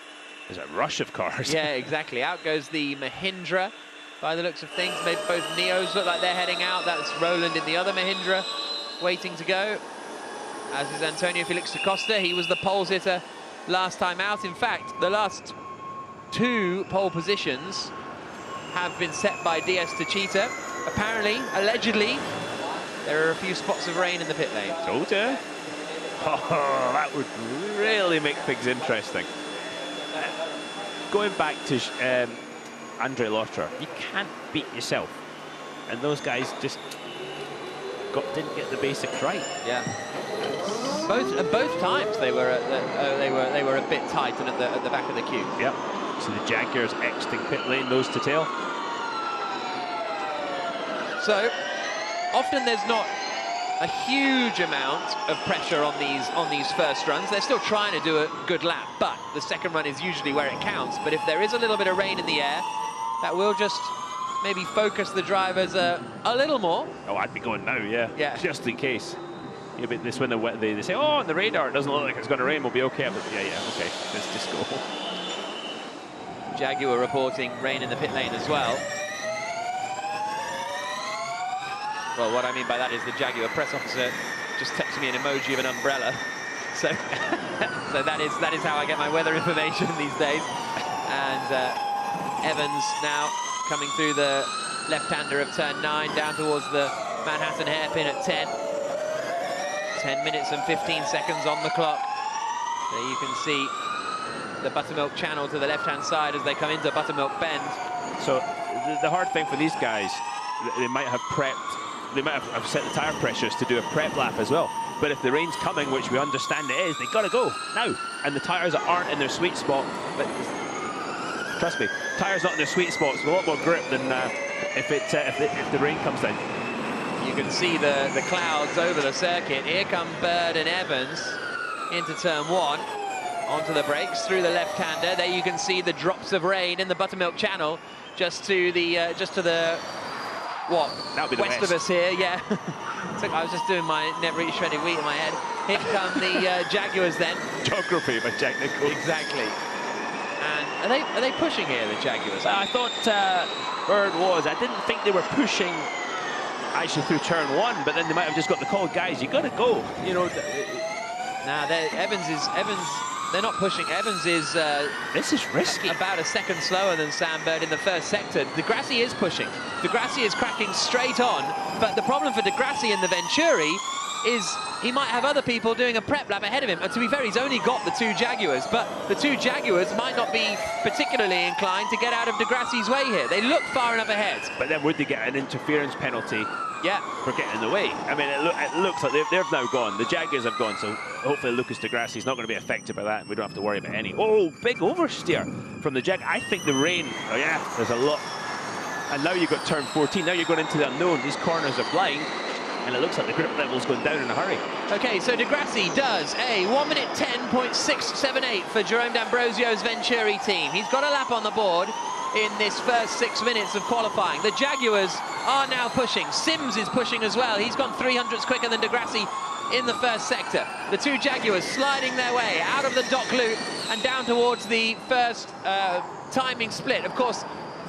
there's a rush of cars. Yeah, exactly. Out goes the Mahindra. By the looks of things, maybe both Neos look like they're heading out. That's Roland in the other Mahindra, waiting to go. As is Antonio Felix da Costa. He was the pole sitter last time out. In fact, the last 2 pole positions have been set by Diaz Techeetah. Apparently, allegedly, there are a few spots of rain in the pit lane. Told you. Oh, that would really make things interesting. Going back to Andre Lauter, you can't beat yourself, and those guys just didn't get the basics right. Yeah. Both times they were a bit tight and at the back of the queue. Yep. So the Jaguars exiting pit lane, nose to tail. So often there's not a huge amount of pressure on these first runs. They're still trying to do a good lap, but the second run is usually where it counts. But if there is a little bit of rain in the air, that will just maybe focus the drivers a little more. Oh, I'd be going now, yeah. Yeah. Just in case. Yeah, but this when they say, oh, on the radar it doesn't look like it's going to rain, we'll be okay. But yeah, okay, let's just go. Jaguar reporting rain in the pit lane as well. Well, what I mean by that is the Jaguar press officer just texted me an emoji of an umbrella. So, so that is how I get my weather information these days. And Evans now coming through the left-hander of turn 9 down towards the Manhattan hairpin at 10. 10 minutes and 15 seconds on the clock. There you can see the Buttermilk Channel to the left-hand side as they come into Buttermilk Bend. So the hard thing for these guys, they might have prepped, they might have set the tyre pressures to do a prep lap as well. But if the rain's coming, which we understand it is, they've got to go now. And the tyres aren't in their sweet spot. But trust me, tyres not in their sweet spot, so a lot more grip than if the rain comes down. You can see the clouds over the circuit. Here come Bird and Evans into turn 1. Onto the brakes through the left-hander. There you can see the drops of rain in the Buttermilk Channel, just to the what? That'll be the west of us here. Yeah. I was just doing my net really shredded wheat in my head. Here come the Jaguars then. Geography, but technical. Exactly. And are they pushing here, the Jaguars? I thought Bird was. I didn't think they were pushing actually through turn 1, but then they might have just got the call, guys, you got to go. You know. Now Evans. They're not pushing. Evans is this is risky. About a second slower than Sam Bird in the first sector. De Grassi is pushing. De Grassi is cracking straight on, but the problem for De Grassi in the Venturi is he might have other people doing a prep lap ahead of him. And to be fair, he's only got the 2 Jaguars, but the 2 Jaguars might not be particularly inclined to get out of Degrassi's way here. They look far enough ahead. But then would they get an interference penalty? Yeah, for getting in the way? I mean, it looks like they've now gone. The Jaguars have gone, so hopefully Lucas Degrassi's not going to be affected by that. We don't have to worry about any. Oh, big oversteer from the Jag. I think the rain, oh yeah, there's a lot. And now you've got turn 14. Now you're going into the unknown. These corners are blind. And it looks like the grip level's going down in a hurry. Okay, so Degrassi does a 1:10.678 for Jerome D'Ambrosio's Venturi team. He's got a lap on the board in this first 6 minutes of qualifying. The Jaguars are now pushing. Sims is pushing as well. He's gone 300ths quicker than Degrassi in the first sector. The 2 Jaguars sliding their way out of the dock loop and down towards the first timing split. Of course,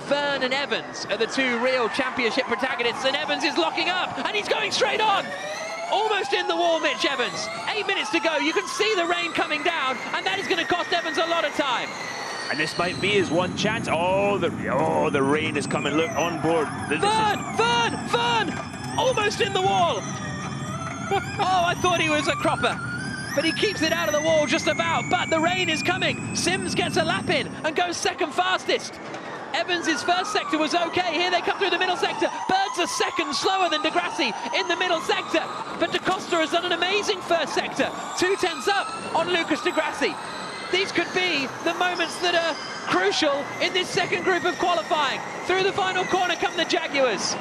Verne and Evans are the 2 real championship protagonists, and Evans is locking up, and he's going straight on! Almost in the wall, Mitch Evans. 8 minutes to go. You can see the rain coming down, and that is going to cost Evans a lot of time. And this might be his one chance. Oh, the rain is coming. Look, on board. Verne! Almost in the wall! Oh, I thought he was a cropper. But he keeps it out of the wall just about. But the rain is coming. Sims gets a lap in and goes second fastest. Evans' first sector was okay. Here they come through the middle sector. Bird's a second slower than Degrassi in the middle sector. But Da Costa has done an amazing first sector. 2 tenths up on Lucas Degrassi. These could be the moments that are crucial in this second group of qualifying. Through the final corner come the Jaguars.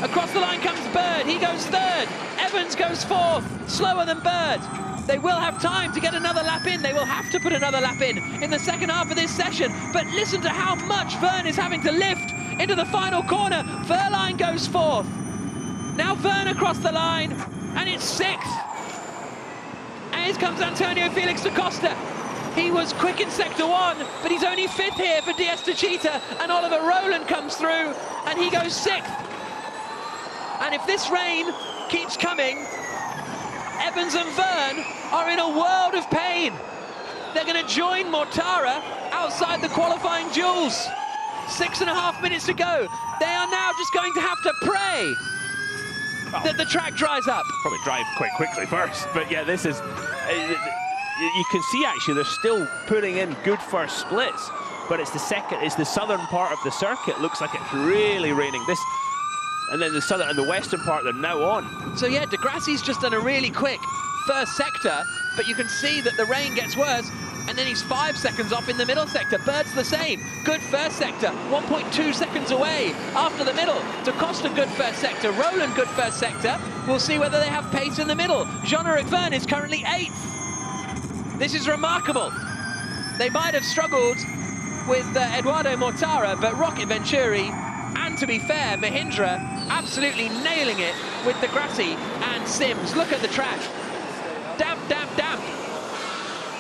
Across the line comes Bird. He goes 3rd. Evans goes 4th. Slower than Bird. They will have time to get another lap in. They will have to put another lap in the second half of this session. But listen to how much Verne is having to lift into the final corner. Verline goes 4th. Now Verne across the line, and it's 6th. And here comes Antonio Felix da Costa. He was quick in sector 1, but he's only 5th here for Diaz de Chita, and Oliver Rowland comes through, and he goes 6th. And if this rain keeps coming, Evans and Verne are in a world of pain. They're going to join Mortara outside the qualifying duels. 6.5 minutes to go. They are now just going to have to pray that the track dries up. Probably drive quite quickly first, but yeah, this is... you can see actually they're still putting in good first splits, but it's the southern part of the circuit. Looks like it's really raining. And then the southern and the western part, they're now on. So yeah, Degrassi's just done a really quick first sector, but you can see that the rain gets worse, and then he's 5 seconds off in the middle sector. Bird's the same. Good first sector, 1.2 seconds away after the middle. Da Costa, good first sector. Rowland, good first sector. We'll see whether they have pace in the middle. Jean-Eric Verne is currently 8th. This is remarkable. They might have struggled with Eduardo Mortara, but Rocket Venturi, and to be fair, Mahindra absolutely nailing it with Degrassi and Sims. Look at the track. Damp.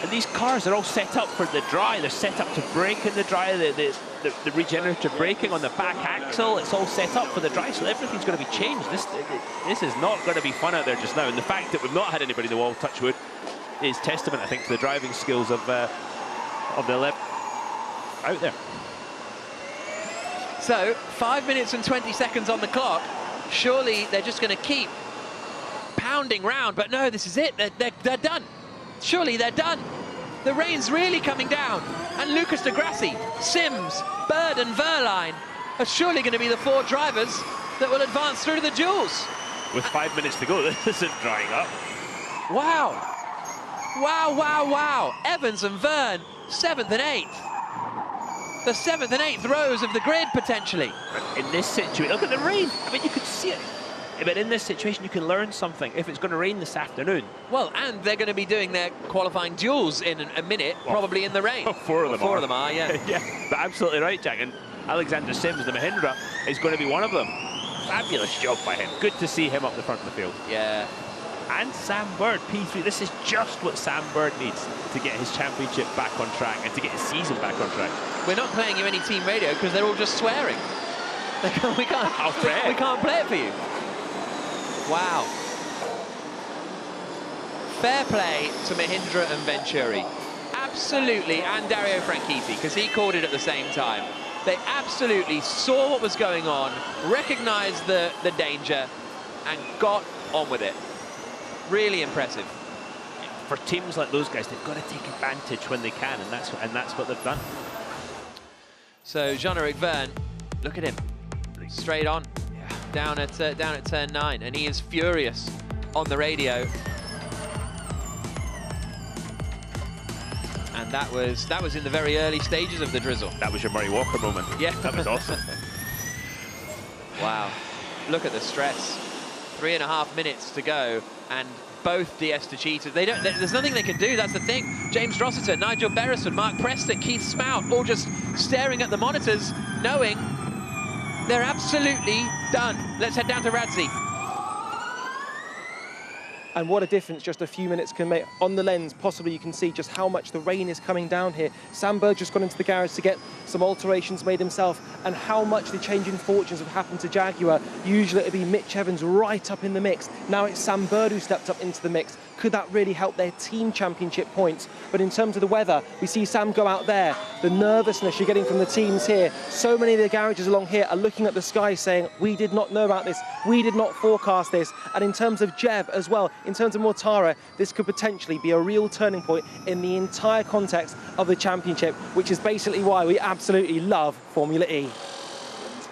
And these cars are all set up for the dry. They're set up to brake in the dry. The regenerative braking on the back axle, it's all set up for the dry, so everything's going to be changed. This is not going to be fun out there just now. And the fact that we've not had anybody in the wall, touch wood, is testament, I think, to the driving skills of the 11 out there. So, 5 minutes and 20 seconds on the clock. Surely they're just going to keep pounding round, but no, this is it. They're done. Surely they're done. The rain's really coming down, and Lucas Degrassi, Sims, Bird and Verline are surely going to be the 4 drivers that will advance through to the duels. With 5 minutes to go, this isn't drying up. Wow. Evans and Verne, 7th and 8th. The 7th and 8th rows of the grid, potentially. In this situation, look at the rain. I mean, you could see it. But in this situation, you can learn something. If it's going to rain this afternoon. Well, and they're going to be doing their qualifying duels in a minute, probably in the rain. Four of them are, yeah. Yeah, but absolutely right, Jack. And Alexander Sims, the Mahindra, is going to be one of them. Fabulous job by him. Good to see him up the front of the field. Yeah. And Sam Bird, P3. This is just what Sam Bird needs to get his championship back on track and to get his season back on track. We're not playing you any team radio because they're all just swearing. we can't play it for you. Wow. Fair play to Mahindra and Venturi. Absolutely, and Dario Franchitti, because he called it at the same time. They absolutely saw what was going on, recognised the danger, and got on with it. Really impressive. For teams like those guys, they've got to take advantage when they can, and that's what they've done. So Jean-Eric Verne, look at him, straight on, down at turn 9, and he is furious on the radio. And that was in the very early stages of the drizzle. That was your Murray Walker moment. Yeah, that was awesome. Wow, look at the stress. 3.5 minutes to go, and both DS2 cheaters. There's nothing they can do. That's the thing. James Rossiter, Nigel Beresford, Mark Preston, Keith Spout, all just staring at the monitors, knowing they're absolutely done. Let's head down to Radzi. And what a difference just a few minutes can make. On the lens, possibly you can see just how much the rain is coming down here. Sam Bird just gone into the garage to get some alterations made himself, and how much the change in fortunes have happened to Jaguar. Usually it'd be Mitch Evans right up in the mix. Now it's Sam Bird who stepped up into the mix. Could that really help their team championship points? But in terms of the weather, we see Sam go out there. The nervousness you're getting from the teams here. So many of the garages along here are looking at the sky saying, we did not know about this. We did not forecast this. And in terms of Jev as well, in terms of Mortara, this could potentially be a real turning point in the entire context of the championship, which is basically why we absolutely love Formula E.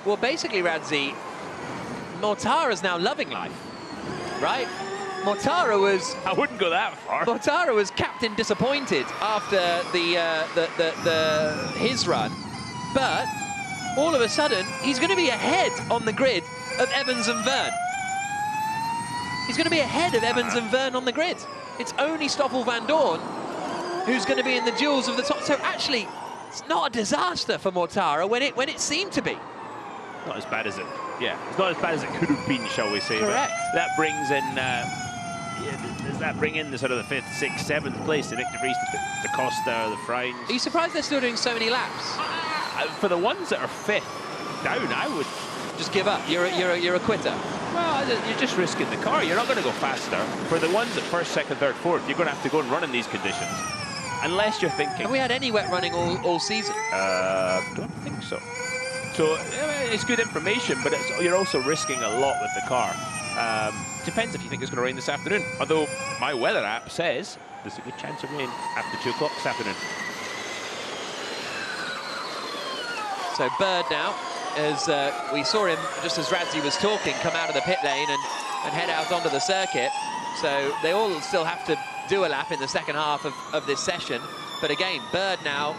Well, basically, Radzi, Mortara's now loving life, right? Mortara was... I wouldn't go that far. Mortara was captain disappointed after his run, but all of a sudden, he's going to be ahead on the grid of Evans and Verne. He's going to be ahead of Evans and Verne on the grid. It's only Stoffel Van Dorn who's going to be in the duels of the top. So actually, it's not a disaster for Mortara when it seemed to be. Not as bad as it, yeah. It's not as bad as it could have been, shall we say. Correct. But that brings in, does that bring in the sort of the 5th, 6th, 7th place? The Victor Vries, the Costa, the Freins. Are you surprised they're still doing so many laps? For the ones that are 5th down, I would just give up. You're a quitter. Well, you're just risking the car. You're not going to go faster. For the ones at 1st, 2nd, 3rd, 4th, you're going to have to go and run in these conditions. Unless you're thinking... Have we had any wet running all season? Don't think so. So, it's good information, but you're also risking a lot with the car. Depends if you think it's going to rain this afternoon. Although, my weather app says there's a good chance of rain after 2 o'clock this afternoon. So, Bird now, as we saw him, just as Radzi was talking, come out of the pit lane and head out onto the circuit. So they all still have to do a lap in the second half of this session. But again, Bird now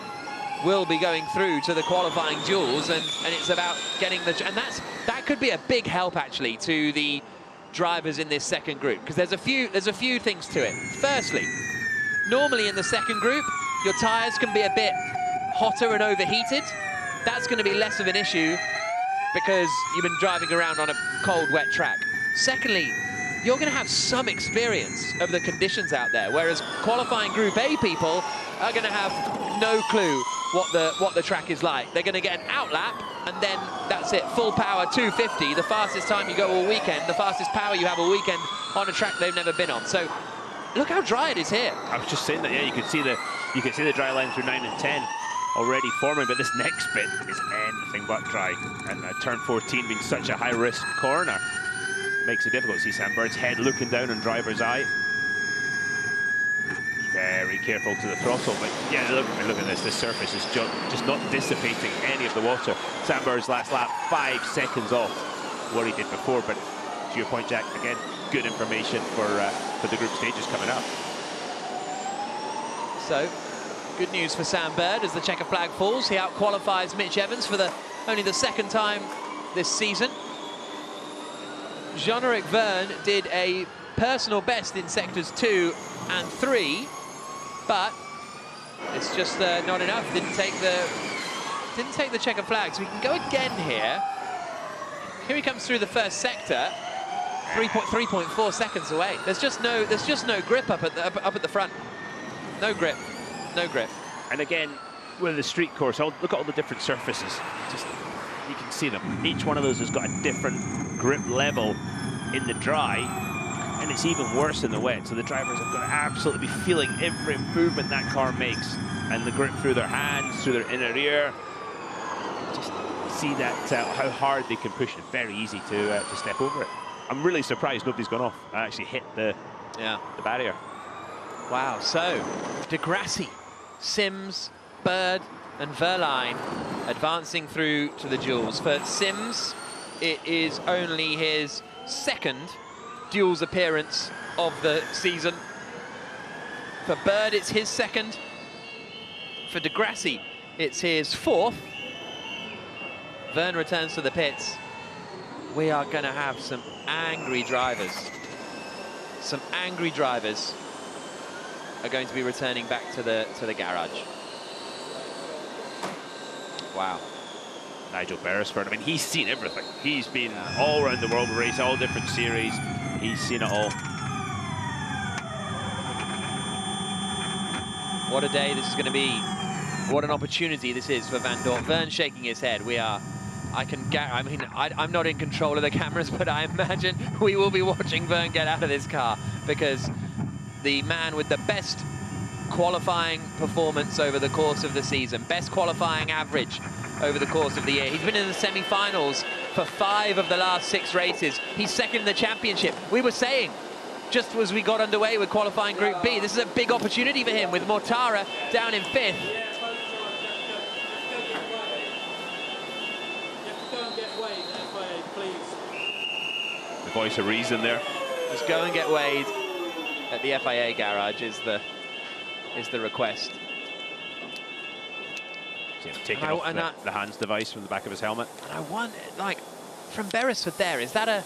will be going through to the qualifying duels, and it's about getting the... And that could be a big help, actually, to the drivers in this second group, because there's a few things to it. Firstly, normally in the second group, your tyres can be a bit hotter and overheated. That's going to be less of an issue because you've been driving around on a cold, wet track. Secondly, you're going to have some experience of the conditions out there, whereas qualifying Group A people are going to have no clue what the track is like. They're going to get an out lap, and then that's it, full power 250, the fastest time you go all weekend, the fastest power you have all weekend on a track they've never been on. So look how dry it is here. I was just saying that, yeah, you can see the dry line through 9 and 10 already forming, but this next bit is anything but dry. And turn 14 being such a high-risk corner makes it difficult to see Sam Bird's head looking down on driver's eye. Very careful to the throttle, but yeah, look at this. This surface is just not dissipating any of the water. Sam Bird's last lap, 5 seconds off what he did before, but to your point, Jack, again, good information for the group stages coming up. So, good news for Sam Bird as the checker flag falls. He out-qualifies Mitch Evans for only the second time this season. Jean-Eric Verne did a personal best in sectors 2 and 3, but it's just not enough. Didn't take the checker flag. So we can go again here. Here he comes through the first sector, 3.4 seconds away. There's just no grip up at the front. No grip. No grip. And again, with the street course, look at all the different surfaces. Just, you can see them. Each one of those has got a different grip level in the dry, and it's even worse in the wet. So the drivers have got to absolutely be feeling every improvement that car makes, and the grip through their hands, through their inner ear. Just see that how hard they can push it. Very easy to step over it. I'm really surprised nobody's gone off. I actually hit the Yeah. the barrier. Wow, so De Grassi, Sims, Bird and Verline advancing through to the duels. For Sims, it is only his second duels appearance of the season. For Bird, it's his second. For De Grassi, it's his fourth. Vern returns to the pits. We are going to have some angry drivers. Some angry drivers are going to be returning back to the garage. Wow. Nigel Beresford, I mean, he's seen everything. He's been all around the world race, all different series. He's seen it all. What a day this is going to be. What an opportunity this is for Van Dort. Vern shaking his head. I'm not in control of the cameras, but I imagine we will be watching Vern get out of this car, because the man with the best qualifying performance over the course of the season, best qualifying average over the course of the year. He's been in the semi-finals for 5 of the last 6 races. He's second in the championship. We were saying, just as we got underway with qualifying Group B, this is a big opportunity for him with Mortara down in 5th. The voice of reason there. Just go and get weighed at the FIA garage is the request. Taking off the hands device from the back of his helmet. And I wonder, like, from Beresford there, is that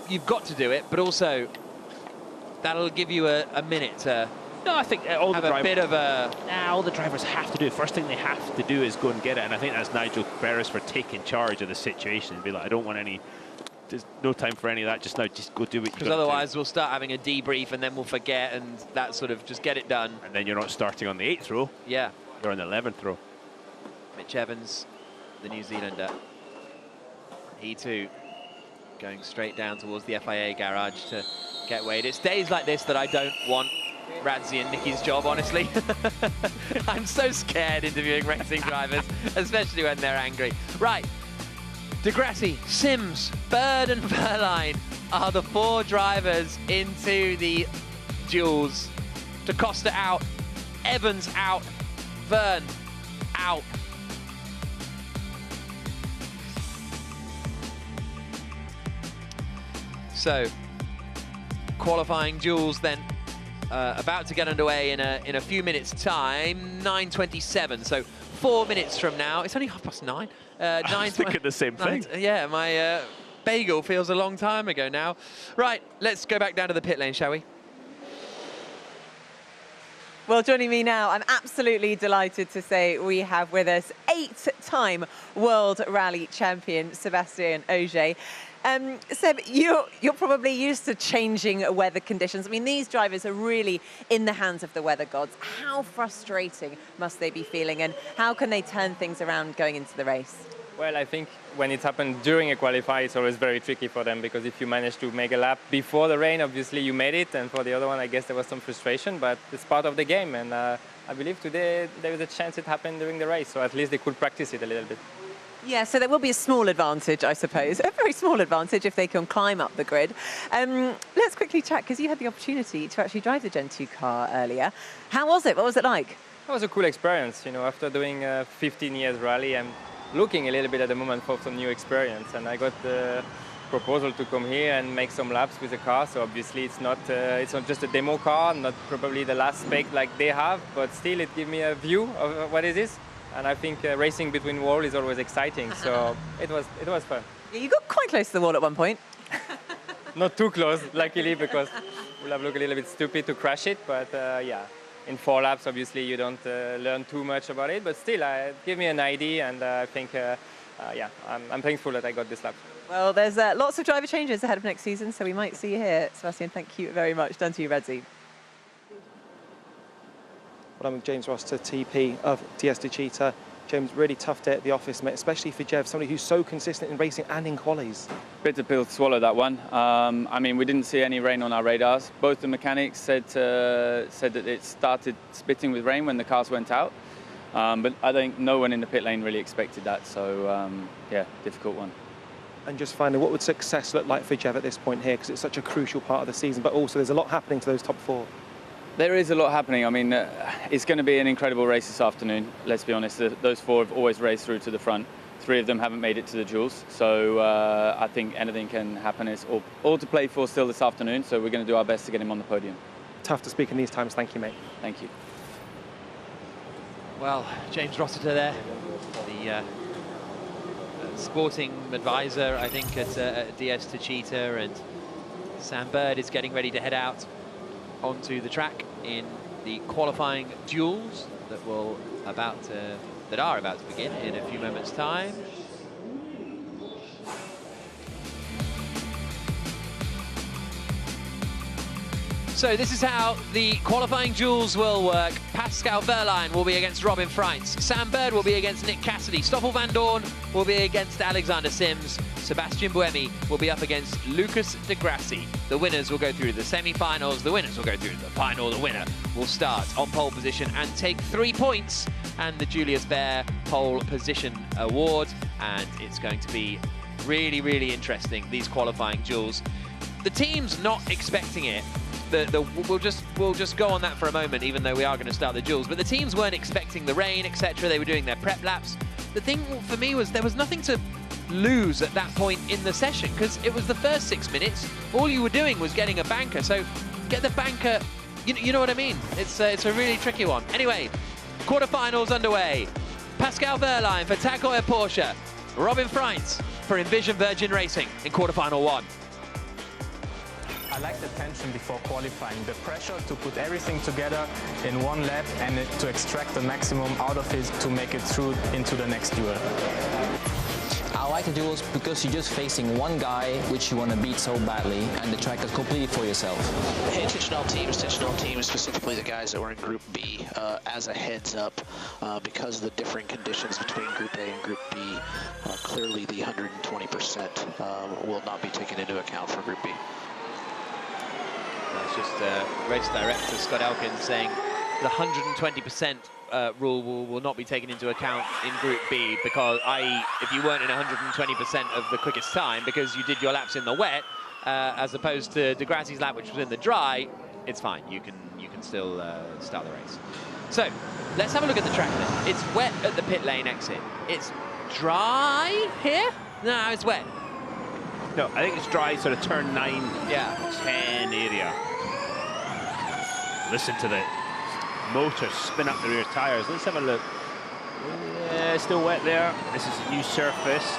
you've got to do it, but also that'll give you a minute to I think all have the a bit of a... all the drivers have to do it. First thing they have to do is go and get it, and I think that's Nigel Beresford taking charge of the situation and be like, I don't want any... There's no time for any of that just now. Just go do what you got to do. Because otherwise we'll start having a debrief and then we'll forget, and that sort of just get it done. And then you're not starting on the 8th row. Yeah. You're on the 11th row. Mitch Evans, the New Zealander. He too going straight down towards the FIA garage to get weighed. It's days like this that I don't want Radzi and Nicky's job, honestly. I'm so scared interviewing racing drivers, especially when they're angry. Right. De Grassi, Sims, Bird and Verline are the 4 drivers into the duels. Da Costa out, Evans out, Vern out. So, qualifying duels then about to get underway in a few minutes' time. 9:27, so 4 minutes from now. It's only 9:30. I was thinking the same thing. Yeah, my bagel feels a long time ago now. Right, let's go back down to the pit lane, shall we? Well, joining me now, I'm absolutely delighted to say we have with us 8-time World Rally Champion Sébastien Ogier. Seb, you're probably used to changing weather conditions. I mean, these drivers are really in the hands of the weather gods. How frustrating must they be feeling, and how can they turn things around going into the race? Well, I think when it happened during a qualify, it's always very tricky for them, because if you manage to make a lap before the rain, obviously you made it, and for the other one, I guess there was some frustration, but it's part of the game, and I believe today there was a chance it happened during the race, so at least they could practice it a little bit. Yeah, so there will be a small advantage, I suppose, a very small advantage if they can climb up the grid. Let's quickly chat, because you had the opportunity to actually drive the Gen 2 car earlier. How was it? What was it like? It was a cool experience. You know, after doing 15 years rally, I'm looking a little bit at the moment for some new experience, and I got the proposal to come here and make some laps with the car. So obviously it's not just a demo car, not probably the last spec like they have, but still it gives me a view of what it is. And I think racing between walls is always exciting, so it was fun. Yeah, you got quite close to the wall at one point. Not too close, luckily, because we'll have looked a little bit stupid to crash it. But yeah, in 4 laps, obviously, you don't learn too much about it. But still, it gave me an idea, and I think, yeah, I'm thankful that I got this lap. Well, there's lots of driver changes ahead of next season, so we might see you here. Sébastien, thank you very much. Done to you, Redzi. Well, I'm with James Ross to TP of DS Cheetah. James, really tough day at the office, mate, especially for Jev, somebody who's so consistent in racing and in qualies. Bitter pill to swallow, that one. I mean, we didn't see any rain on our radars. Both the mechanics said that it started spitting with rain when the cars went out. But I think no one in the pit lane really expected that. So, yeah, difficult one. and just finding what would success look like for Jev at this point here, because it's such a crucial part of the season, but also there's a lot happening to those top 4. There is a lot happening. I mean, it's going to be an incredible race this afternoon. Let's be honest, those 4 have always raced through to the front. 3 of them haven't made it to the duels, so I think anything can happen. It's all to play for still this afternoon, so we're going to do our best to get him on the podium. Tough to speak in these times. Thank you, mate. Thank you. Well, James Rossiter there, the sporting advisor, I think, at DS Techeetah, and Sam Bird is getting ready to head out onto the track in the qualifying duels that are about to begin in a few moments' time. So this is how the qualifying duels will work. Pascal Wehrlein will be against Robin Freitz. Sam Bird will be against Nick Cassidy. Stoffel van Doorn will be against Alexander Sims. Sebastian Buemi will be up against Lucas de Grassi. The winners will go through the semi-finals. The winners will go through the final. The winner will start on pole position and take 3 points and the Julius Baer Pole Position Award. And it's going to be really, really interesting, these qualifying duels. The team's not expecting it. We'll just go on that for a moment, even though we are going to start the duels. But the teams weren't expecting the rain, etc. They were doing their prep laps. The thing for me was there was nothing to lose at that point in the session, because it was the first 6 minutes. All you were doing was getting a banker. So get the banker. You know what I mean? It's a really tricky one. Anyway, quarterfinals underway. Pascal Wehrlein for Tag Heuer Porsche. Robin Freitz for Envision Virgin Racing in quarterfinal 1. I like the tension before qualifying, the pressure to put everything together in one lap and to extract the maximum out of it to make it through into the next duel. I like the duels because you're just facing one guy which you want to beat so badly, and the track is completely for yourself. Hey, attention all teams, specifically the guys that were in Group B, as a heads up, because of the differing conditions between Group A and Group B, clearly the 120% will not be taken into account for Group B. That's just race director Scott Elkins saying the 120% rule will not be taken into account in Group B, because, i.e., if you weren't in 120% of the quickest time because you did your laps in the wet, as opposed to de Grassi's lap, which was in the dry, it's fine. You can still start the race. So let's have a look at the track then. It's wet at the pit lane exit. It's dry here? No, it's wet. No, I think it's dry, sort of turn 9, yeah, 10 area. Listen to the motor spin up the rear tyres. Let's have a look. Yeah, still wet there. This is a new surface.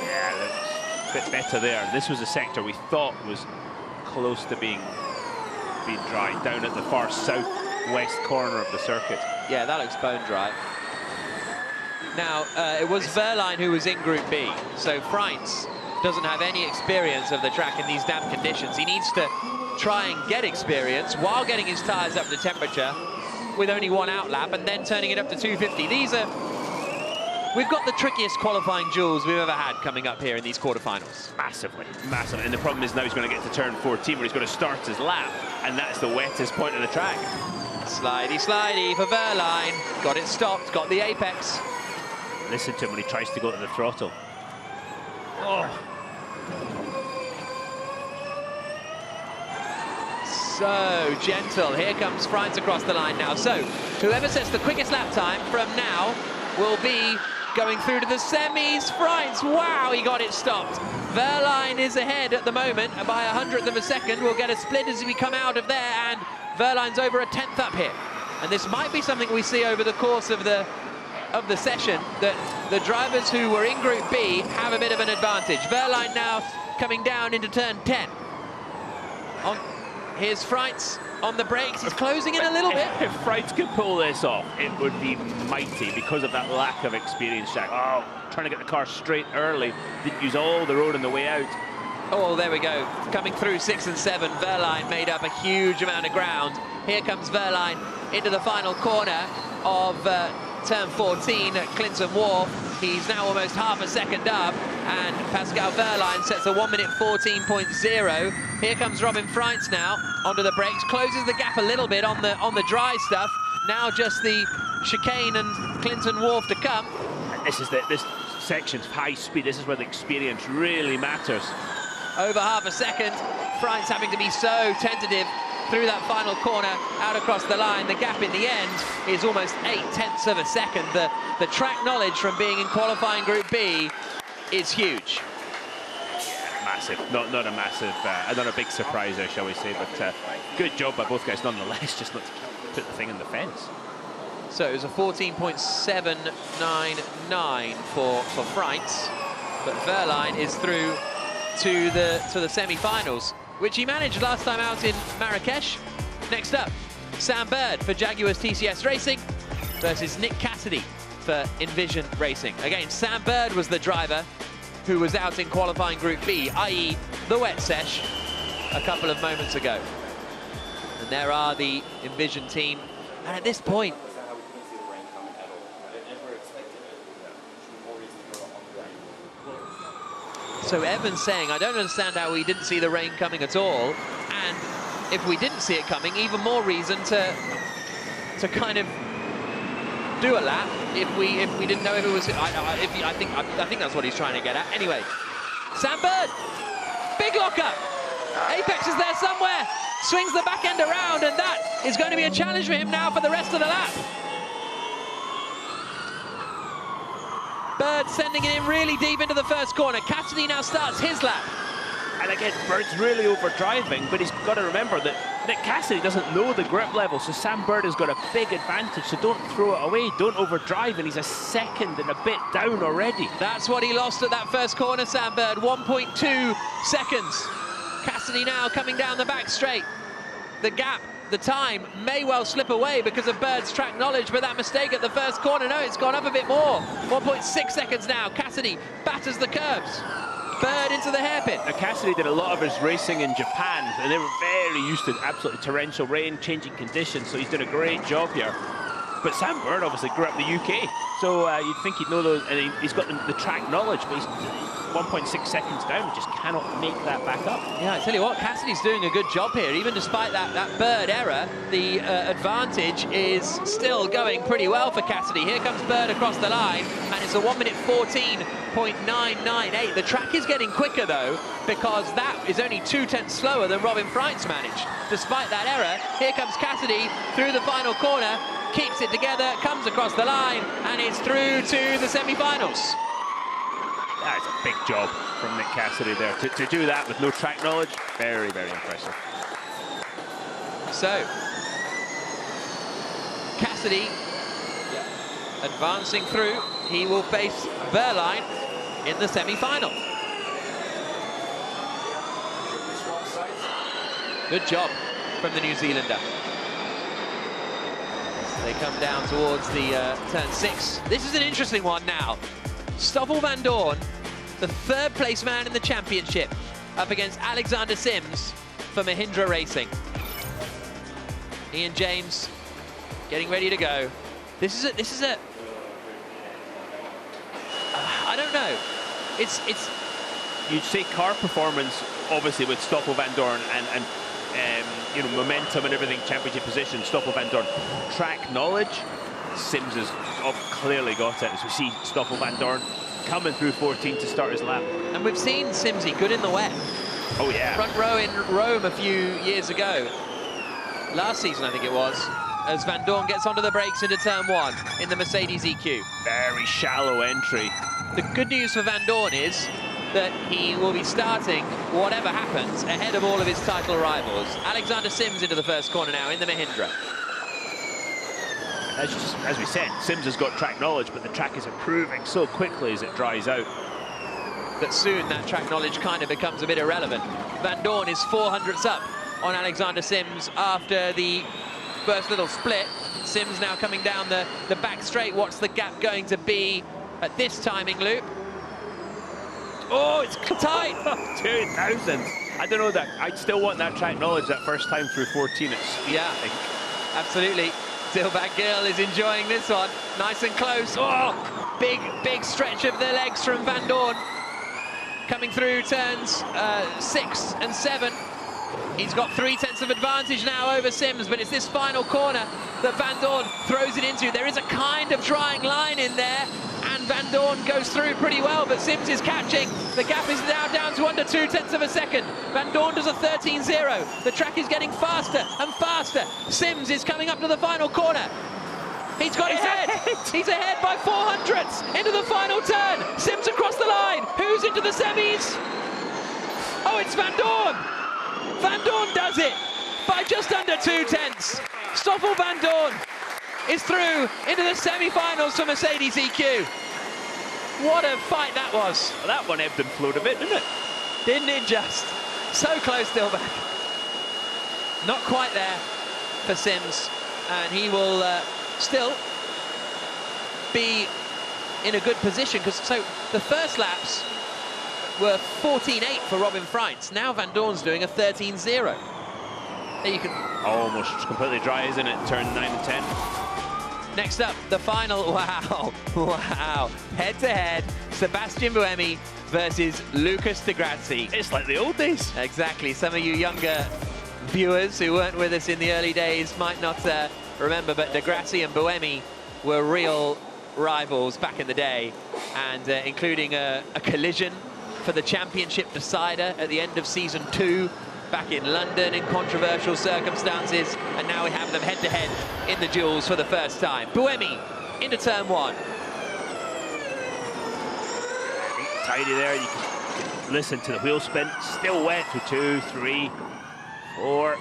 Yeah, looks a bit better there. This was a sector we thought was close to being dry, down at the far southwest corner of the circuit. Yeah, that looks bone dry. Now, it was Wehrlein who was in Group B, so Freitz doesn't have any experience of the track in these damp conditions. He needs to try and get experience while getting his tyres up to temperature with only 1 out lap and then turning it up to 250. We've got the trickiest qualifying duels we've ever had coming up here in these quarterfinals. Massively. And the problem is now he's going to get to turn 14 where he's going to start his lap, and that's the wettest point of the track. Slidey for Wehrlein. Got it stopped, got the apex. Listen to him when he tries to go to the throttle. Oh. So gentle. Here comes Freitz across the line now. So whoever sets the quickest lap time from now will be going through to the semis. Freitz, wow, he got it stopped. Wehrlein is ahead at the moment by 100th of a second. We'll get a split as we come out of there, and Wehrlein's over a 10th up here. And this might be something we see over the course of the session, that the drivers who were in Group B have a bit of an advantage. Wehrlein now coming down into turn 10. Here's Freitz on the brakes. He's closing in a little bit. If Freitz could pull this off, it would be mighty because of that lack of experience, Jack. Oh, trying to get the car straight early. Didn't use all the road on the way out. Oh, there we go. Coming through 6 and 7, Wehrlein made up a huge amount of ground. Here comes Wehrlein into the final corner of turn 14 at Clinton Wharf. He's now almost half a second up, and Pascal Wehrlein sets a 1 minute 14.0. Here comes Robin Freitz now onto the brakes, closes the gap a little bit on the dry stuff. Now just the chicane and Clinton Wharf to come. And this is this sections, high speed. This is where the experience really matters. Over half a second. Freitz having to be so tentative through that final corner, out across the line. The gap in the end is almost 0.8 of a second. The track knowledge from being in qualifying Group B is huge. Massive, not a massive, not a big surpriser, shall we say, but good job by both guys nonetheless, just not to put the thing in the fence. So it was a 14.799 for Freitz, but Wehrlein is through to the semi-finals, which he managed last time out in Marrakesh. Next up, Sam Bird for Jaguars TCS Racing versus Nick Cassidy for Envision Racing. Again, Sam Bird was the driver who was out in qualifying Group B, i.e. the wet sesh, a couple of moments ago. And there are the Envision team, and at this point, so Evan's saying, I don't understand how we didn't see the rain coming at all, and if we didn't see it coming, even more reason to kind of do a lap if we didn't know if it was. I think that's what he's trying to get at. Anyway, Sam Bird, big lockup. Apex is there somewhere, swings the back end around, and that is going to be a challenge for him now for the rest of the lap. Bird sending it in really deep into the first corner. Cassidy now starts his lap. And again, Bird's really overdriving, but he's got to remember that Nick Cassidy doesn't know the grip level, so Sam Bird has got a big advantage, so don't throw it away, don't overdrive, and he's a second and a bit down already. That's what he lost at that first corner, Sam Bird, 1.2 seconds. Cassidy now coming down the back straight. The gap, the time may well slip away because of Bird's track knowledge, but that mistake at the first corner, no, it's gone up a bit more. 1.6 seconds now. Cassidy batters the curbs. Bird into the hairpin. Now, Cassidy did a lot of his racing in Japan, and they were very used to absolutely torrential rain, changing conditions, so he's done a great job here. But Sam Bird obviously grew up in the UK, so you'd think he'd know those, and he's got the track knowledge, but he's 1.6 seconds down, he just cannot make that back up. Yeah, I tell you what, Cassidy's doing a good job here. Even despite that Bird error, the advantage is still going pretty well for Cassidy. Here comes Bird across the line, and it's a 1:14.998. The track is getting quicker, though, because that is only 2/10 slower than Robin Freitz managed. Despite that error, here comes Cassidy through the final corner, keeps it together, comes across the line, and it's through to the semi-finals. That's a big job from Nick Cassidy there. To do that with no track knowledge, very, very impressive. So, Cassidy advancing through. He will face Wehrlein in the semi-final. Good job from the New Zealander. They come down towards the turn 6. This is an interesting one now. Stoffel van Dorn, the third place man in the championship, up against Alexander Sims for Mahindra Racing. Ian James getting ready to go. This is a I don't know. It's You'd say car performance, obviously, with Stoffel van Dorn and you know, momentum and everything, championship position, Stoffel van Dorn. Track knowledge, Sims has clearly got it, as we see Stoffel van Dorn coming through 14 to start his lap. And we've seen Simsy good in the wet. Oh yeah. Front row in Rome a few years ago. Last season, I think it was, as Van Dorn gets onto the brakes into turn 1 in the Mercedes EQ. Very shallow entry. The good news for Van Dorn is that he will be starting, whatever happens, ahead of all of his title rivals. Alexander Sims into the first corner now in the Mahindra. As we said, Sims has got track knowledge, but the track is improving so quickly as it dries out. That soon that track knowledge kind of becomes a bit irrelevant. Van Dorn is 400ths up on Alexander Sims after the first little split. Sims now coming down the back straight. What's the gap going to be at this timing loop? Oh, it's tight. 2,000. I don't know that. I'd still want that track knowledge that first time through 14 at speed, yeah, I think. Absolutely. Dilbag Gill is enjoying this one. Nice and close. Oh, big stretch of the legs from Van Dorn. Coming through turns 6 and 7. He's got 3/10 of advantage now over Sims, but it's this final corner that Van Dorn throws it into. There is a kind of drying line in there, and and Van Dorn goes through pretty well, but Sims is catching. The gap is now down to under 0.2 of a second. Van Dorn does a 13.0. The track is getting faster and faster. Sims is coming up to the final corner. He's got his head. He's ahead by 0.04 into the final turn. Sims across the line. Who's into the semis? Oh, it's Van Dorn. Van Dorn does it by just under 0.2. Stoffel Van Dorn is through into the semi-finals for Mercedes EQ. What a fight that was. Well, that one ebbed and flowed a bit, didn't it? Didn't it just? So close still back. Not quite there for Sims, and he will still be in a good position, because so the first laps were 14.8 for Robin Freitz. Now Van Dorn's doing a 13.0. There you can... Almost completely dry, isn't it? Turn 9 and 10. Next up, the final. Wow, wow. Head-to-head, Sebastian Buemi versus Lucas Di Grassi. It's like the old days. Exactly. Some of you younger viewers who weren't with us in the early days might not remember, but Di Grassi and Buemi were real rivals back in the day, and including a collision for the championship decider at the end of season 2 back in London in controversial circumstances, and now we have them head-to-head in the duels for the first time. Buemi into turn 1. Tidy there, you can listen to the wheel spin. Still wet through 2, 3, 4.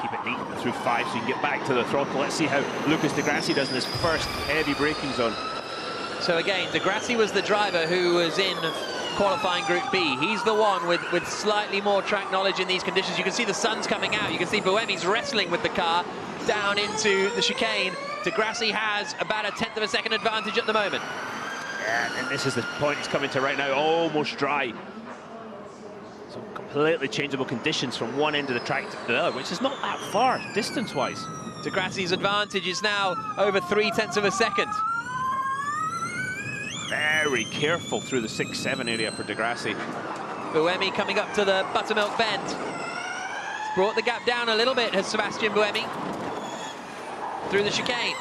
Keep it neat through 5 so you can get back to the throttle. Let's see how Lucas Di Grassi does in his first heavy braking zone. So again, Di Grassi was the driver who was in qualifying Group B. He's the one with slightly more track knowledge in these conditions. You can see the sun's coming out. You can see Buemi's wrestling with the car down into the chicane. Di Grassi has about a 1/10 of a second advantage at the moment. Yeah, and this is the point he's coming to right now, almost dry. So completely changeable conditions from one end of the track to the other, which is not that far, distance-wise. Di Grassi's advantage is now over 0.3 of a second. Very careful through the 6-7 area for Di Grassi. Buemi coming up to the buttermilk bend. It's brought the gap down a little bit, has Sebastian Buemi. Through the chicane,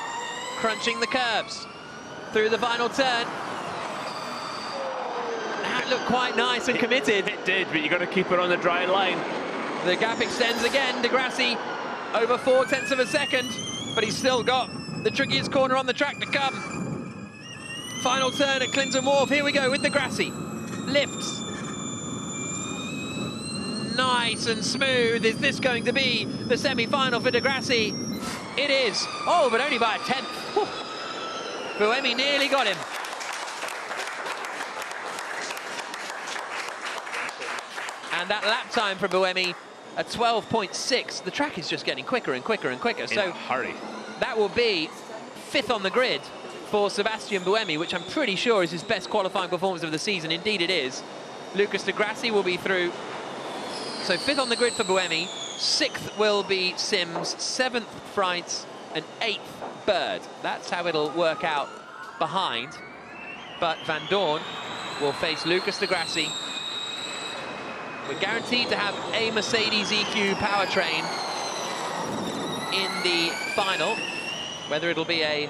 crunching the curbs. Through the final turn. That looked quite nice and committed. It did, but you've got to keep it on the dry line. The gap extends again. Di Grassi over 0.4 of a second, but he's still got the trickiest corner on the track to come. Final turn at Clinton Wharf. Here we go with Di Grassi. Lifts. Nice and smooth. Is this going to be the semi-final for Di Grassi? It is. Oh, but only by a 1/10. Whew. Buemi nearly got him. And that lap time for Buemi at 12.6. The track is just getting quicker and quicker and quicker. In so a hurry. That will be 5th on the grid for Sebastian Buemi, which I'm pretty sure is his best qualifying performance of the season. Indeed it is. Lucas Di Grassi will be through. So 5th on the grid for Buemi, 6th will be Sims, 7th Freitz, and 8th Bird. That's how it'll work out behind. But Van Dorn will face Lucas Di Grassi. We're guaranteed to have a Mercedes EQ powertrain in the final. Whether it'll be a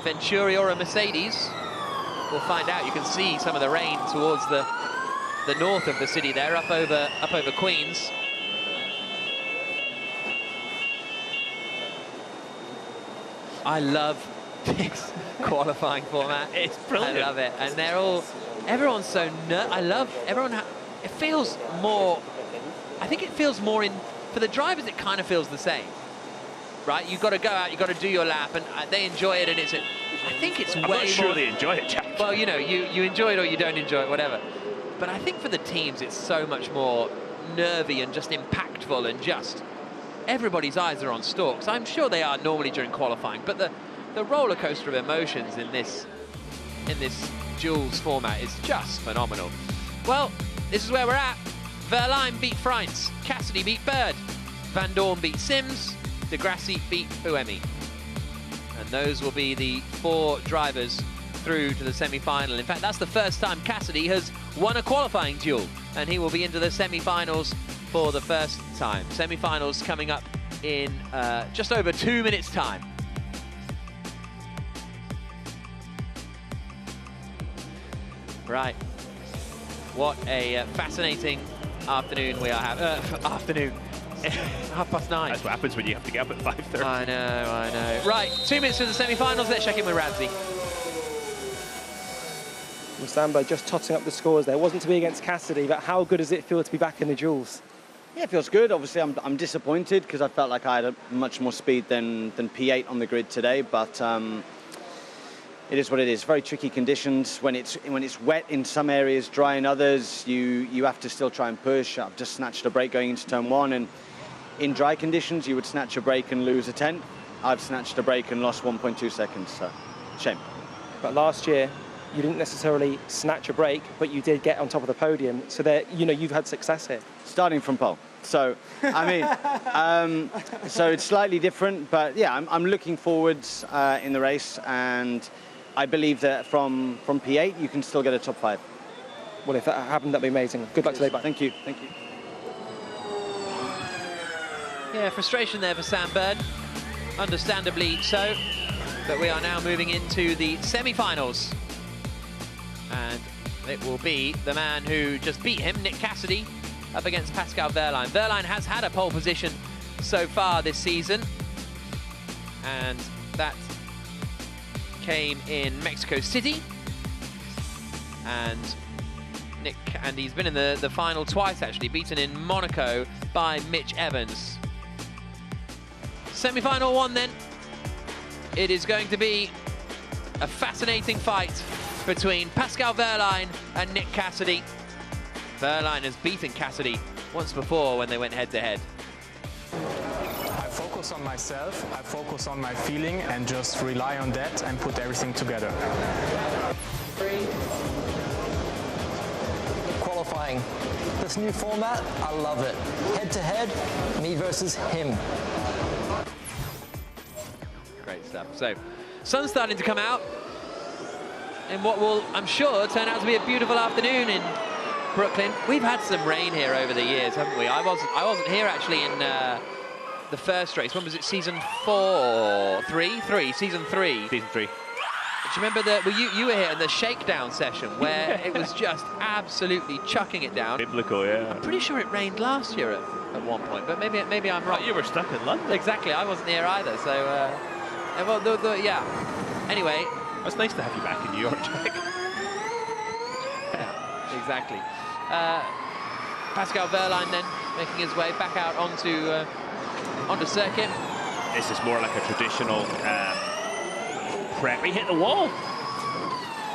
Venturi or a Mercedes, we'll find out. You can see some of the rain towards the north of the city there, up over Queens. I love this qualifying format. It's brilliant. I love it, and everyone's so it feels more. I think it feels more for the drivers. It kind of feels the same. Right, you've got to go out, you've got to do your lap, and they enjoy it, and I think it's I'm way not sure more... they enjoy it, Jack. Well, you know, you enjoy it or you don't enjoy it, whatever. But I think for the teams, it's so much more nervy and just impactful, and just everybody's eyes are on stalks. I'm sure they are normally during qualifying, but the roller coaster of emotions in this duels format is just phenomenal. Well, this is where we're at. Verline beat Freitz, Cassidy beat Bird, Van Dorn beat Sims, Di Grassi beat Buemi. And those will be the 4 drivers through to the semi-final. In fact, that's the first time Cassidy has won a qualifying duel, and he will be into the semi-finals for the first time. Semi-finals coming up in just over 2 minutes' time. Right. What a fascinating afternoon we are having. Afternoon. 9:30. That's what happens when you have to get up at 5:30. I know. Right, 2 minutes to the semi-finals. Let's check in with Ramsey. Well, Samba just totting up the scores there. It wasn't to be against Cassidy, but how good does it feel to be back in the duels? Yeah, it feels good. Obviously, I'm disappointed because I felt like I had a much more speed than P8 on the grid today, but it is what it is. Very tricky conditions. When it's wet in some areas, dry in others, you have to still try and push. I've just snatched a break going into turn 1, and in dry conditions, you would snatch a break and lose a 10th. I've snatched a break and lost 1.2 seconds, so shame. But last year, you didn't necessarily snatch a break, but you did get on top of the podium. So there, you've had success here. Starting from pole. So, I mean, so it's slightly different, but yeah, I'm looking forwards in the race, and I believe that from P8, you can still get a top 5. Well, if that happened, that'd be amazing. Good luck today, bye. Thank you. Yeah, frustration there for Sam Bird, understandably so. But we are now moving into the semi-finals. And it will be the man who just beat him, Nick Cassidy, up against Pascal Wehrlein. Wehrlein has had a pole position so far this season. And that came in Mexico City. And he's been in the final twice, actually, beaten in Monaco by Mitch Evans. Semi-final 1 then. It is going to be a fascinating fight between Pascal Wehrlein and Nick Cassidy. Wehrlein has beaten Cassidy once before when they went head-to-head. I focus on myself, I focus on my feeling, and just rely on that and put everything together. Qualifying. This new format, I love it. Head-to-head, me versus him. Great stuff. So, sun's starting to come out in what will, I'm sure, turn out to be a beautiful afternoon in Brooklyn. We've had some rain here over the years, haven't we? I wasn't here actually in the first race. When was it? Season 4, 3, 3, season 3. Season 3. Do you remember you were here in the shakedown session where it was just absolutely chucking it down? Biblical, yeah. I'm pretty sure it rained last year at one point, but maybe I'm wrong. You were stuck in London. Exactly, I wasn't here either. So, well, yeah. Anyway, it's nice to have you back in New York, Jack. Yeah, exactly. Pascal Wehrlein then making his way back out onto circuit. This is more like a traditional prep. He hit the wall.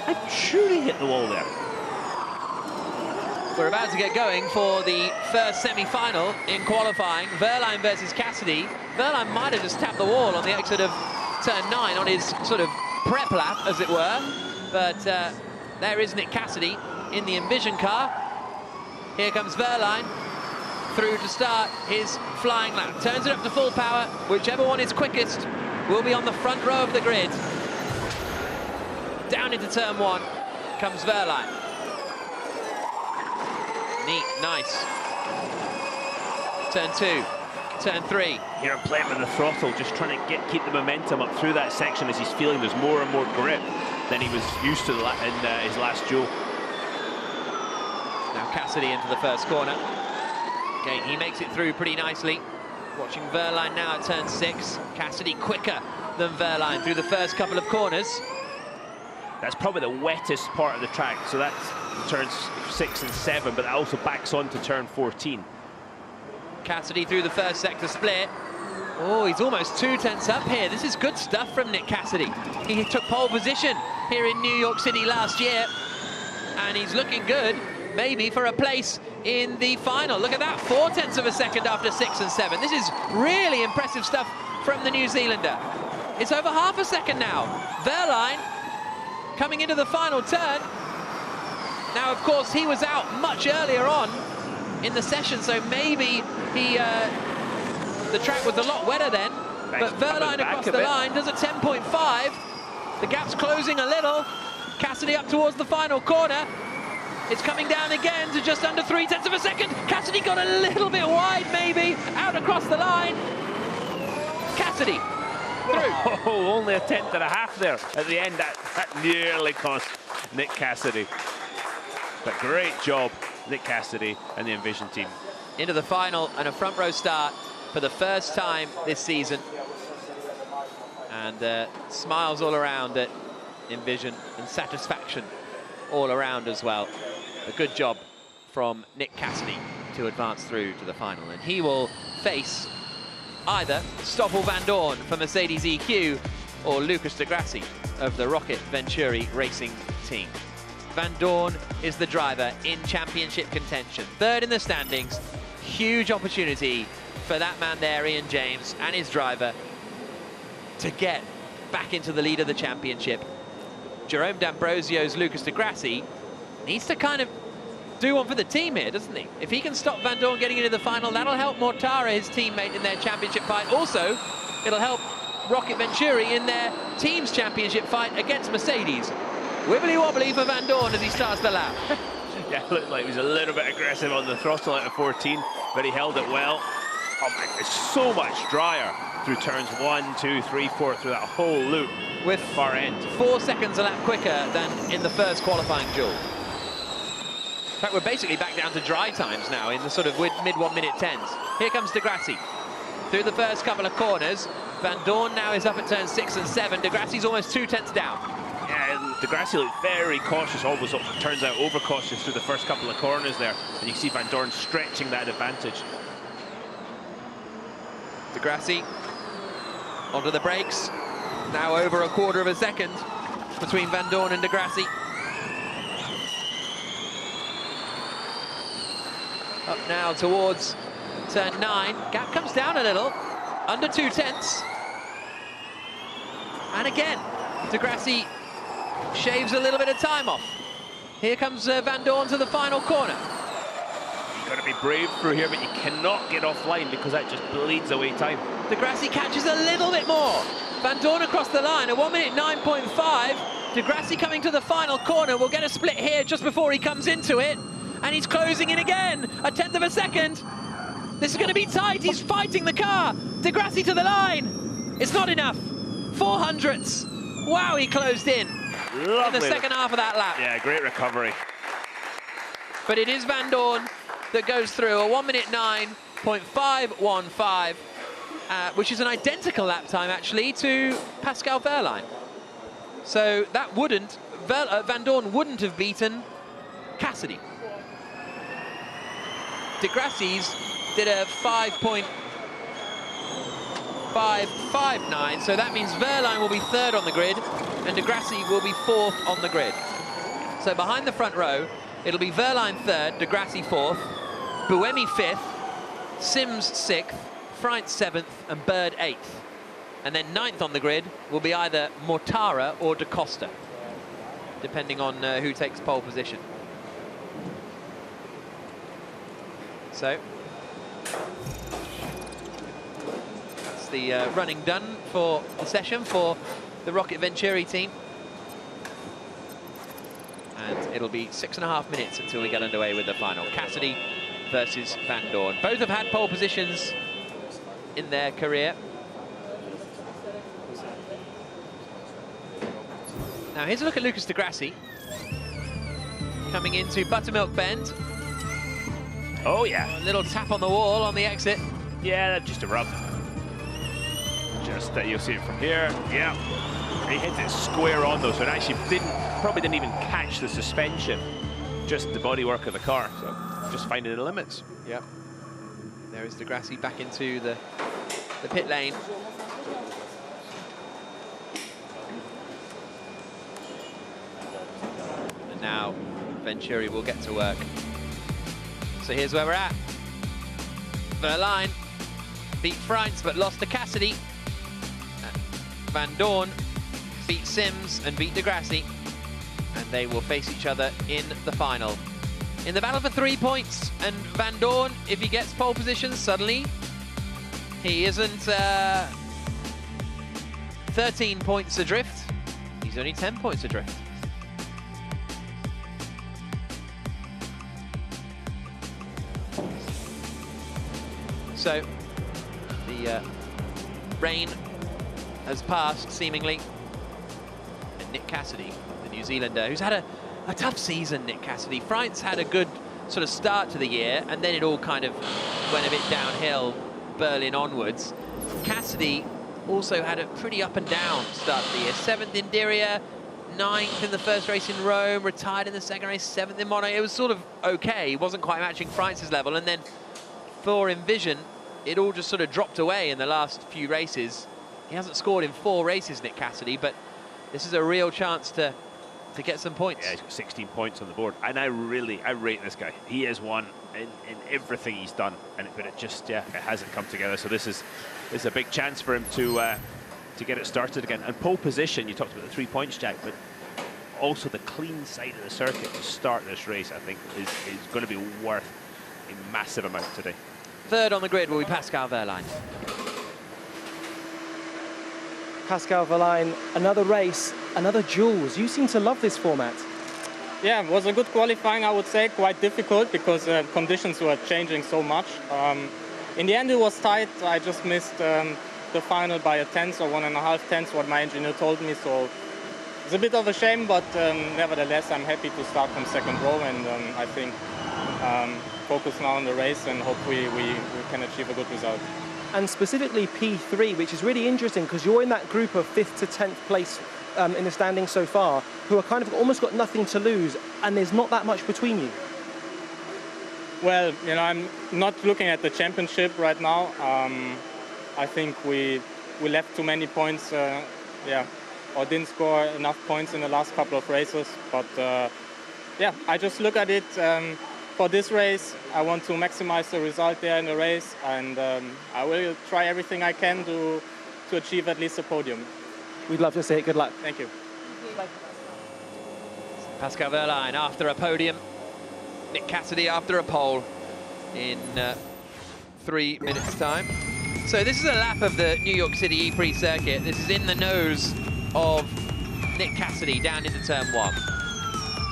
I truly hit the wall there. We're about to get going for the first semi-final in qualifying. Wehrlein versus Cassidy. Wehrlein might have just tapped the wall on the exit of turn 9 on his sort of prep lap, as it were. But there is Nick Cassidy in the Envision car. Here comes Wehrlein through to start his flying lap. Turns it up to full power. Whichever one is quickest will be on the front row of the grid. Down into turn 1 comes Wehrlein. Neat, nice. Turn 2, turn 3. Here I'm playing with the throttle, just trying to keep the momentum up through that section as he's feeling there's more and more grip than he was used to in his last duel. Now Cassidy into the first corner. Again, he makes it through pretty nicely. Watching Wehrlein now at turn 6. Cassidy quicker than Wehrlein through the first couple of corners. That's probably the wettest part of the track, so that's turns 6 and 7, but that also backs on to turn 14. Cassidy through the first sector split. Oh, he's almost 2 tenths up here. This is good stuff from Nick Cassidy. He took pole position here in New York City last year, and he's looking good, maybe for a place in the final. Look at that, 4 tenths of a second after 6 and 7. This is really impressive stuff from the New Zealander. It's over half a second now. Wehrlein coming into the final turn. Now, of course, he was out much earlier on in the session, so maybe the track was a lot wetter then. But Wehrlein across the line does a 10.5. The gap's closing a little. Cassidy up towards the final corner. It's coming down again to just under 3 tenths of a second. Cassidy got a little bit wide, maybe, out across the line. Cassidy through. Oh, only a 1/10 there at the end. That nearly cost Nick Cassidy. But great job, Nick Cassidy and the Envision team. Into the final and a front row start for the first time this season. And smiles all around at Envision and satisfaction all around as well. A good job from Nick Cassidy to advance through to the final. And he will face either Stoffel Van Dorn for Mercedes EQ or Lucas de Grassi of the Rocket Venturi Racing team. Van Dorn is the driver in championship contention. Third in the standings. Huge opportunity for that man there, Ian James, and his driver to get back into the lead of the championship. Jerome D'Ambrosio's Lucas de Grassi needs to kind of do one for the team here, doesn't he? If he can stop Van Dorn getting into the final, that'll help Mortara, his teammate, in their championship fight. Also, it'll help Rocket Venturi in their team's championship fight against Mercedes. Wibbly-wobbly for Van Dorn as he starts the lap. Yeah, it looked like he was a little bit aggressive on the throttle out of 14, but he held it well. Oh my, it's so much drier through turns 1, 2, 3, 4, through that whole loop with far end. 4 seconds a lap quicker than in the first qualifying duel. In fact, we're basically back down to dry times now in the sort of mid 1 minute 10s. Here comes de Grassi through the first couple of corners. Van Dorn now is up at turns 6 and 7. De Grassi's almost 2 tenths down. Yeah, de Grassi looked very cautious, almost turns out overcautious through the first couple of corners there. And you see Van Dorn stretching that advantage. De Grassi onto the brakes. Now over a quarter of a second between Van Dorn and de Grassi. Up now towards turn 9. Gap comes down a little, under 2 tenths. And again, de Grassi shaves a little bit of time off. Here comes Van Dorn to the final corner. You've got to be brave through here, but you cannot get offline because that just bleeds away time. De Grassi catches a little bit more. Van Dorn across the line, a 1 minute 9.5. De Grassi coming to the final corner. We'll get a split here just before he comes into it. And he's closing in again, a tenth of a second. This is going to be tight. He's fighting the car. De Grassi to the line. It's not enough. 400ths. Wow, he closed in. Lovely. In the second half of that lap. Yeah, great recovery. But it is Van Dorn that goes through, a 1 minute 9.515, which is an identical lap time, actually, to Pascal Wehrlein. So that wouldn't, Van Dorn wouldn't have beaten Cassidy. De Grassi's did a 5.559, so that means Wehrlein will be third on the grid and de Grassi will be fourth on the grid. So behind the front row, it'll be Wehrlein third, de Grassi fourth, Buemi fifth, Sims sixth, Freitz seventh, and Bird eighth. And then ninth on the grid will be either Mortara or Da Costa, depending on who takes pole position. So that's the running done for the session for the Rocket Venturi team. And it'll be 6.5 minutes until we get underway with the final. Cassidy versus Van Dorn. Both have had pole positions in their career. Now here's a look at Lucas de Grassi coming into Buttermilk Bend. Oh yeah. A little tap on the wall on the exit. Yeah, just a rub. Just that you'll see it from here. Yeah. He hit it square on though, so it actually probably didn't even catch the suspension, just the bodywork of the car. So just finding the limits. Yep. There is de Grassi back into the pit lane. And now Venturi will get to work. So here's where we're at. Wehrlein beat Freitz but lost to Cassidy. Van Dorn beat Sims and beat de Grassi. And they will face each other in the final. In the battle for 3 points, and Van Dorn, if he gets pole position, suddenly he isn't 13 points adrift. He's only 10 points adrift. So the rain has passed, seemingly. And Nick Cassidy, the New Zealander, who's had a a tough season, Nick Cassidy. France had a good sort of start to the year, and then it all kind of went a bit downhill, Berlin onwards. Cassidy also had a pretty up and down start to the year. 7th in Diriyah, 9th in the first race in Rome, retired in the second race, 7th in Monaco. It was sort of okay. He wasn't quite matching France's level. And then for Envision, it all just sort of dropped away in the last few races. He hasn't scored in 4 races, Nick Cassidy, but this is a real chance to get some points. Yeah, he's got 16 points on the board. And I rate this guy. He has won in everything he's done. But it just, yeah, it hasn't come together. So this is a big chance for him to get it started again. And pole position, you talked about the 3 points, Jack, but also the clean side of the circuit to start this race, I think, is going to be worth a massive amount today. Third on the grid will be Pascal Wehrlein. Pascal Wehrlein, another race, another Jules. You seem to love this format. Yeah, it was a good qualifying, I would say. Quite difficult because conditions were changing so much. In the end, it was tight. I just missed the final by a tenth or 1.5 tenths, what my engineer told me. So it's a bit of a shame, but nevertheless, I'm happy to start from second row, and I think focus now on the race, and hopefully we can achieve a good result. And specifically P3, which is really interesting because you're in that group of 5th to 10th place in the standings so far, who are kind of almost got nothing to lose, and there's not that much between you. Well, you know, I'm not looking at the championship right now. I think we left too many points, or didn't score enough points in the last couple of races. But yeah, I just look at it. For this race, I want to maximize the result there in the race, and I will try everything I can to achieve at least a podium. We'd love to see it. Good luck. Thank you. Pascal Wehrlein after a podium. Nick Cassidy after a pole in 3 minutes' time. So this is a lap of the New York City E-Prix circuit. This is in the nose of Nick Cassidy down into turn 1.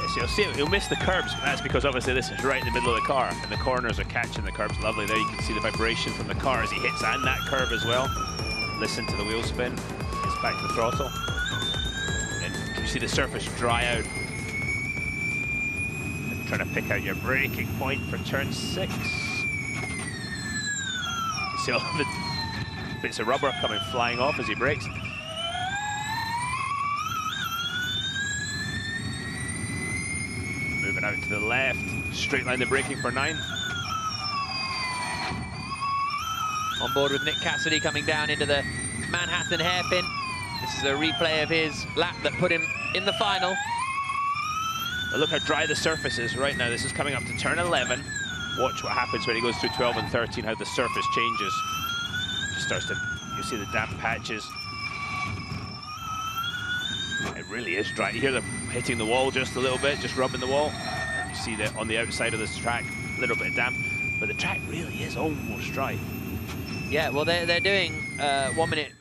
So you'll see he'll miss the curbs, but that's because obviously this is right in the middle of the car, and the corners are catching the curbs. Lovely there, you can see the vibration from the car as he hits and that curb as well. Listen to the wheel spin. Gets back to the throttle. And you see the surface dry out. And trying to pick out your braking point for turn 6. You see all the bits of rubber coming flying off as he brakes. Moving out to the left, straight line the braking for 9. On board with Nick Cassidy coming down into the Manhattan hairpin. This is a replay of his lap that put him in the final. But look how dry the surface is right now. This is coming up to turn 11. Watch what happens when he goes through 12 and 13, how the surface changes. Just starts to, you see the damp patches. It really is dry. You hear them hitting the wall just a little bit, just rubbing the wall. You see that on the outside of this track, a little bit damp, but the track really is almost dry. Yeah, well, they're doing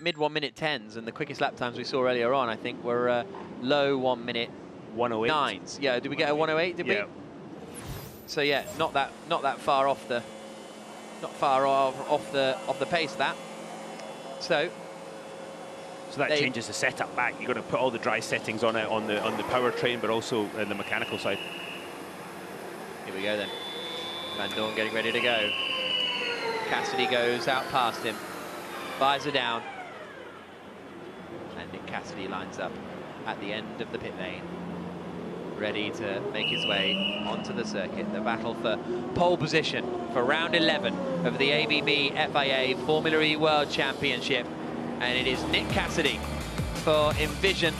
mid 1 minute 10s, and the quickest lap times we saw earlier on, I think, were low 1 minute 108 9s. Yeah, did we get a 108? Did we? So yeah, not that far off the pace of that. So that changes the setup back. You've got to put all the dry settings on it on the powertrain, but also in the mechanical side. Here we go then. Van Dorn getting ready to go. Cassidy goes out past him, visor down, and Nick Cassidy lines up at the end of the pit lane, ready to make his way onto the circuit. The battle for pole position for round 11 of the ABB FIA Formula E World Championship. And it is Nick Cassidy for Envision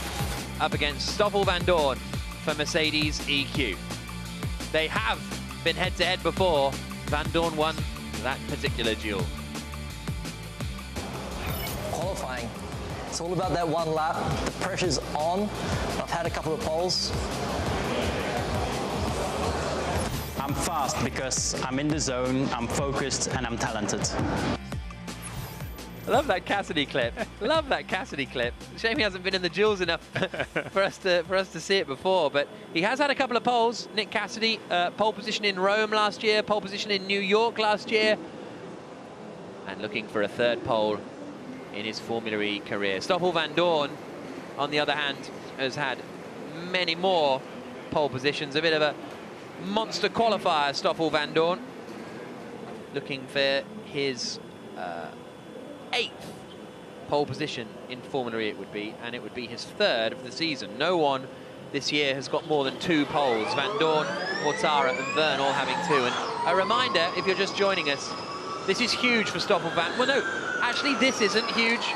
up against Stoffel Van Dorn for Mercedes EQ. They have been head-to-head before. Van Dorn won that particular duel. Qualifying. It's all about that one lap. The pressure's on. I've had a couple of poles. I'm fast because I'm in the zone, I'm focused, and I'm talented. I love that Cassidy clip. Love that Cassidy clip. Shame he hasn't been in the duels enough for us to see it before. But he has had a couple of poles. Nick Cassidy, pole position in Rome last year, pole position in New York last year, and looking for a third pole in his Formula E career. Stoffel Van Dorn, on the other hand, has had many more pole positions. A bit of a monster qualifier, Stoffel Vandoorne. Looking for his 8th pole position in Formula E it would be, and it would be his 3rd of the season. No one this year has got more than 2 poles. Vandoorne, Mortara and Verne all having 2. And a reminder, if you're just joining us, this is huge for Stoffel Van... Well, no, actually this isn't huge.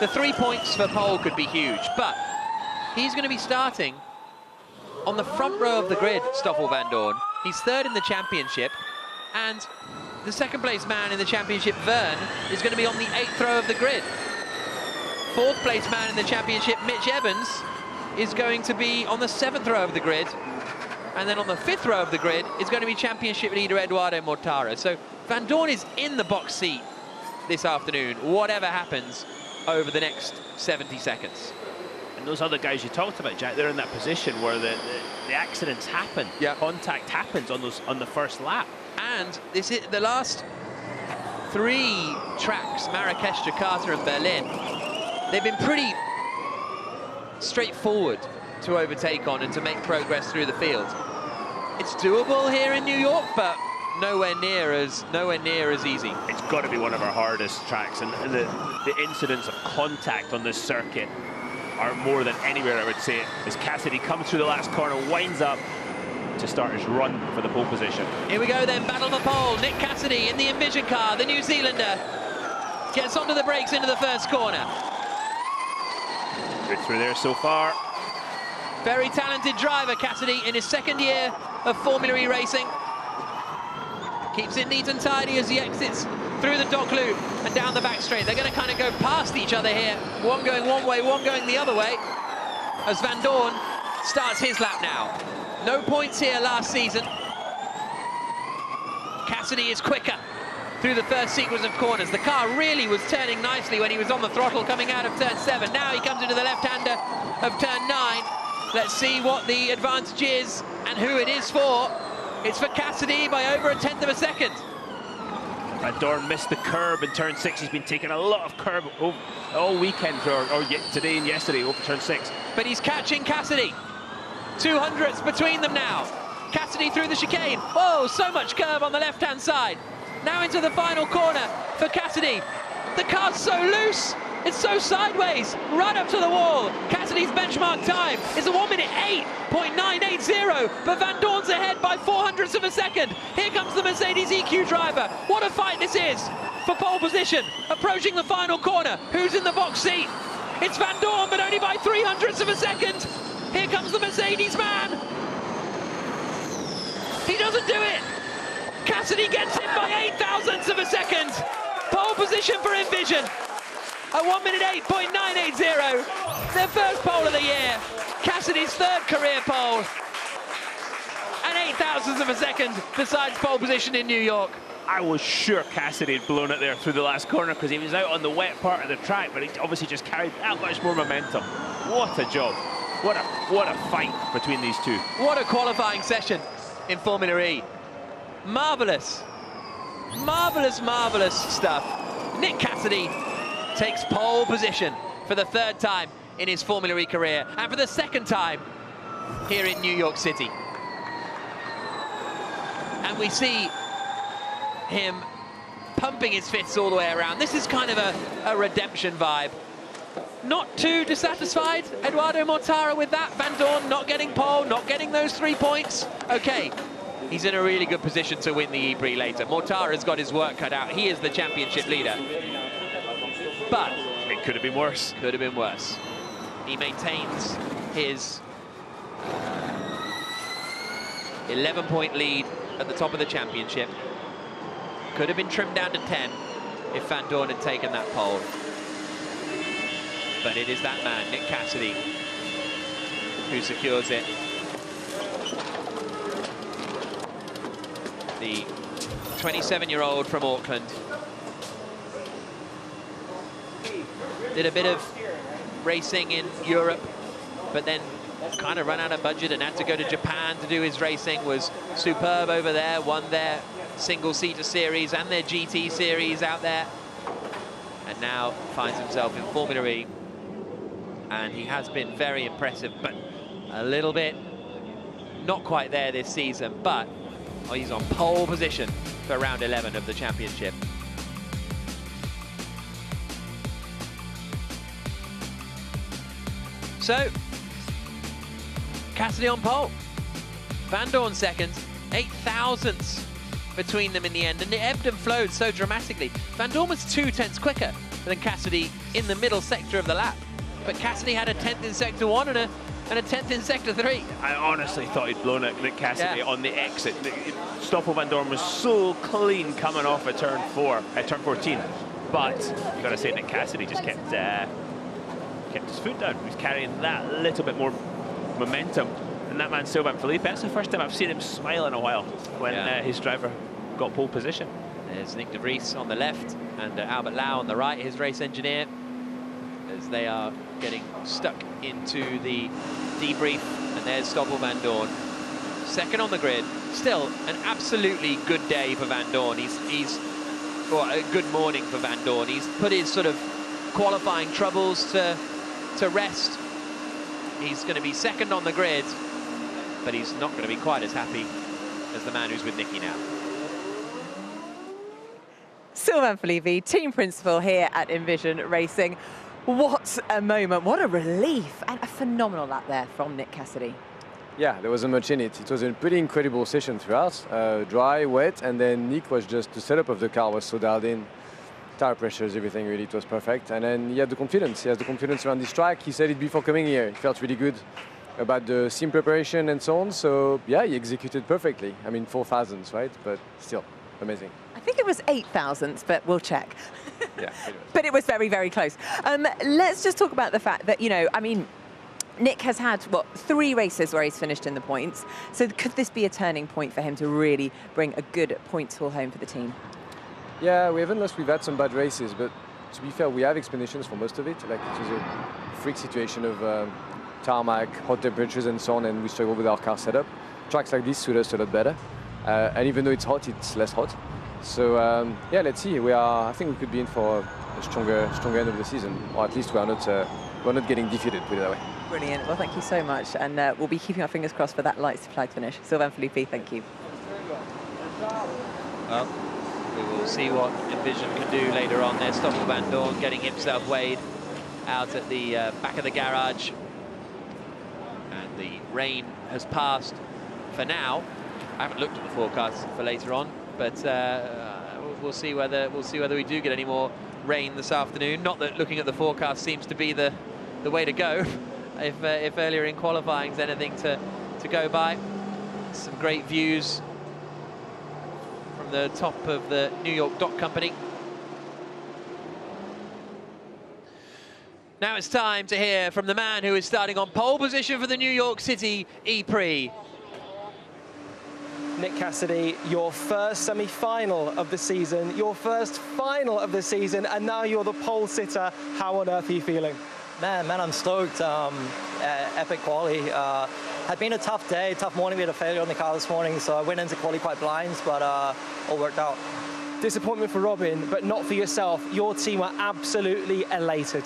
The 3 points for pole could be huge, but he's going to be starting on the front row of the grid, Stoffel Vandoorne. He's 3rd in the championship, and the 2nd place man in the championship, Verne, is going to be on the 8th row of the grid. 4th place man in the championship, Mitch Evans, is going to be on the 7th row of the grid. And then on the 5th row of the grid is going to be championship leader Edoardo Mortara. So Vandoorne is in the box seat this afternoon, whatever happens over the next 70 seconds. And those other guys you talked about, Jack, they're in that position where the accidents happen. Yeah. Contact happens on the first lap. And this is the last 3 tracks, Marrakesh, Jakarta and Berlin, they've been pretty straightforward to overtake on and to make progress through the field. It's doable here in New York, but nowhere near as easy. It's got to be one of our hardest tracks, and the incidents of contact on this circuit are more than anywhere, I would say, as Cassidy comes through the last corner, winds up to start his run for the pole position. Here we go then, battle for pole. Nick Cassidy in the Envision car, the New Zealander, gets onto the brakes into the first corner. Good through there so far. Very talented driver, Cassidy, in his 2nd year of Formula E racing. Keeps it neat and tidy as he exits through the dock loop and down the back straight. They're going to kind of go past each other here. One going one way, one going the other way, as Vandoorne starts his lap now. No points here last season. Cassidy is quicker through the first sequence of corners. The car really was turning nicely when he was on the throttle coming out of turn 7. Now he comes into the left-hander of turn 9. Let's see what the advantage is and who it is for. It's for Cassidy by over 1/10 of a second. Vandoorne missed the curb in turn 6. He's been taking a lot of curb all weekend, or today and yesterday over turn 6. But he's catching Cassidy. 200ths between them now. Cassidy through the chicane. Oh, so much curve on the left-hand side. Now into the final corner for Cassidy. The car's so loose. It's so sideways, right up to the wall. Cassidy's benchmark time is a 1:08.980, but Vandoorne's ahead by 400ths of a second. Here comes the Mercedes EQ driver. What a fight this is for pole position. Approaching the final corner. Who's in the box seat? It's Vandoorne, but only by 300ths of a second. Here comes the Mercedes man. He doesn't do it. Cassidy gets him by 8,000ths of a second. Pole position for Envision. A 1:08.980. Their first pole of the year. Cassidy's 3rd career pole. And 8,000ths of a second besides pole position in New York. I was sure Cassidy had blown it there through the last corner because he was out on the wet part of the track, but he obviously just carried that much more momentum. What a job. What a fight between these two. What a qualifying session in Formula E. Marvellous. Marvellous, marvellous stuff. Nick Cassidy takes pole position for the 3rd time in his Formula E career, and for the 2nd time here in New York City. And we see him pumping his fists all the way around. This is kind of a redemption vibe. Not too dissatisfied, Edoardo Mortara, with that. Vandoorne not getting pole, not getting those 3 points. Okay, he's in a really good position to win the E-Prix later. Mortara's got his work cut out. He is the championship leader. But it could have been worse. Could have been worse. He maintains his 11-point lead at the top of the championship. Could have been trimmed down to 10 if Vandoorne had taken that pole. But it is that man, Nick Cassidy, who secures it. The 27-year-old from Auckland. Did a bit of racing in Europe, but then kind of ran out of budget and had to go to Japan to do his racing. Was superb over there, won their single-seater series and their GT series out there. And now finds himself in Formula E. And he has been very impressive, but a little bit not quite there this season, but he's on pole position for round 11 of the championship. So, Cassidy on pole, Van Dorn second, 8 thousandths between them in the end, and it ebbed and flowed so dramatically. Van Dorn was 2/10 quicker than Cassidy in the middle sector of the lap, but Cassidy had a 10th in sector 1 and a 10th in sector 3. I honestly thought he'd blown it, Nick Cassidy, on the exit. Stoffel Van Dorn was so clean coming off at turn 14, but you got to say Nick Cassidy just kept his foot down. He was carrying that little bit more momentum. And that man, Sylvain Philippe, that's the first time I've seen him smile in a while when his driver got pole position. There's Nick de Vries on the left and Albert Lau on the right, his race engineer, as they are getting stuck into the debrief. And there's Stoffel Van Dorn, second on the grid. Still an absolutely good day for Van Dorn. Well, a good morning for Van Dorn. He's put his sort of qualifying troubles to rest. He's going to be second on the grid, but he's not going to be quite as happy as the man who's with Nicky now. Sylvain Philippe, team principal here at Envision Racing. What a moment, what a relief, and a phenomenal lap there from Nick Cassidy. Yeah, there wasn't much in it. It was a pretty incredible session throughout. Dry, wet, and then Nick was just, the setup of the car was so dialed in. Tire pressures, everything really, it was perfect. And then he had the confidence. He has the confidence around this track. He said it before coming here. He felt really good about the sim preparation and so on. So yeah, he executed perfectly. I mean, 4 thousandths, right? But still, amazing. I think it was 8 thousandths, but we'll check. Yeah. But it was very, very close. Let's just talk about the fact that, you know, I mean, Nick has had, what, 3 races where he's finished in the points. So could this be a turning point for him to really bring a good points haul home for the team? Yeah, we haven't lost. We've had some bad races, but to be fair, we have explanations for most of it. Like, it was a freak situation of tarmac, hot temperatures and so on, and we struggle with our car setup. Tracks like this suit us a lot better. And even though it's hot, it's less hot. So yeah, let's see. I think we could be in for a stronger end of the season, or at least we're not getting defeated, put it that way. Brilliant. Well, thank you so much, and we'll be keeping our fingers crossed for that lights flag finish. Sylvain Philippe, thank you. Well, we will see what Envision can do later on. There's Stoffel Van Dorn getting himself weighed out at the back of the garage. And the rain has passed for now. I haven't looked at the forecast for later on, but we'll see whether we do get any more rain this afternoon. Not that looking at the forecast seems to be the way to go. If earlier in qualifying is anything to go by. Some great views from the top of the New York Dock Company. Now it's time to hear from the man who is starting on pole position for the New York City E-Prix. Nick Cassidy, your first semi-final of the season, your first final of the season, and now you're the pole sitter. How on earth are you feeling? Man, I'm stoked. Epic quali. Had been a tough day, tough morning. We had a failure on the car this morning, so I went into quali quite blind, but all worked out. Disappointment for Robin, but not for yourself. Your team are absolutely elated.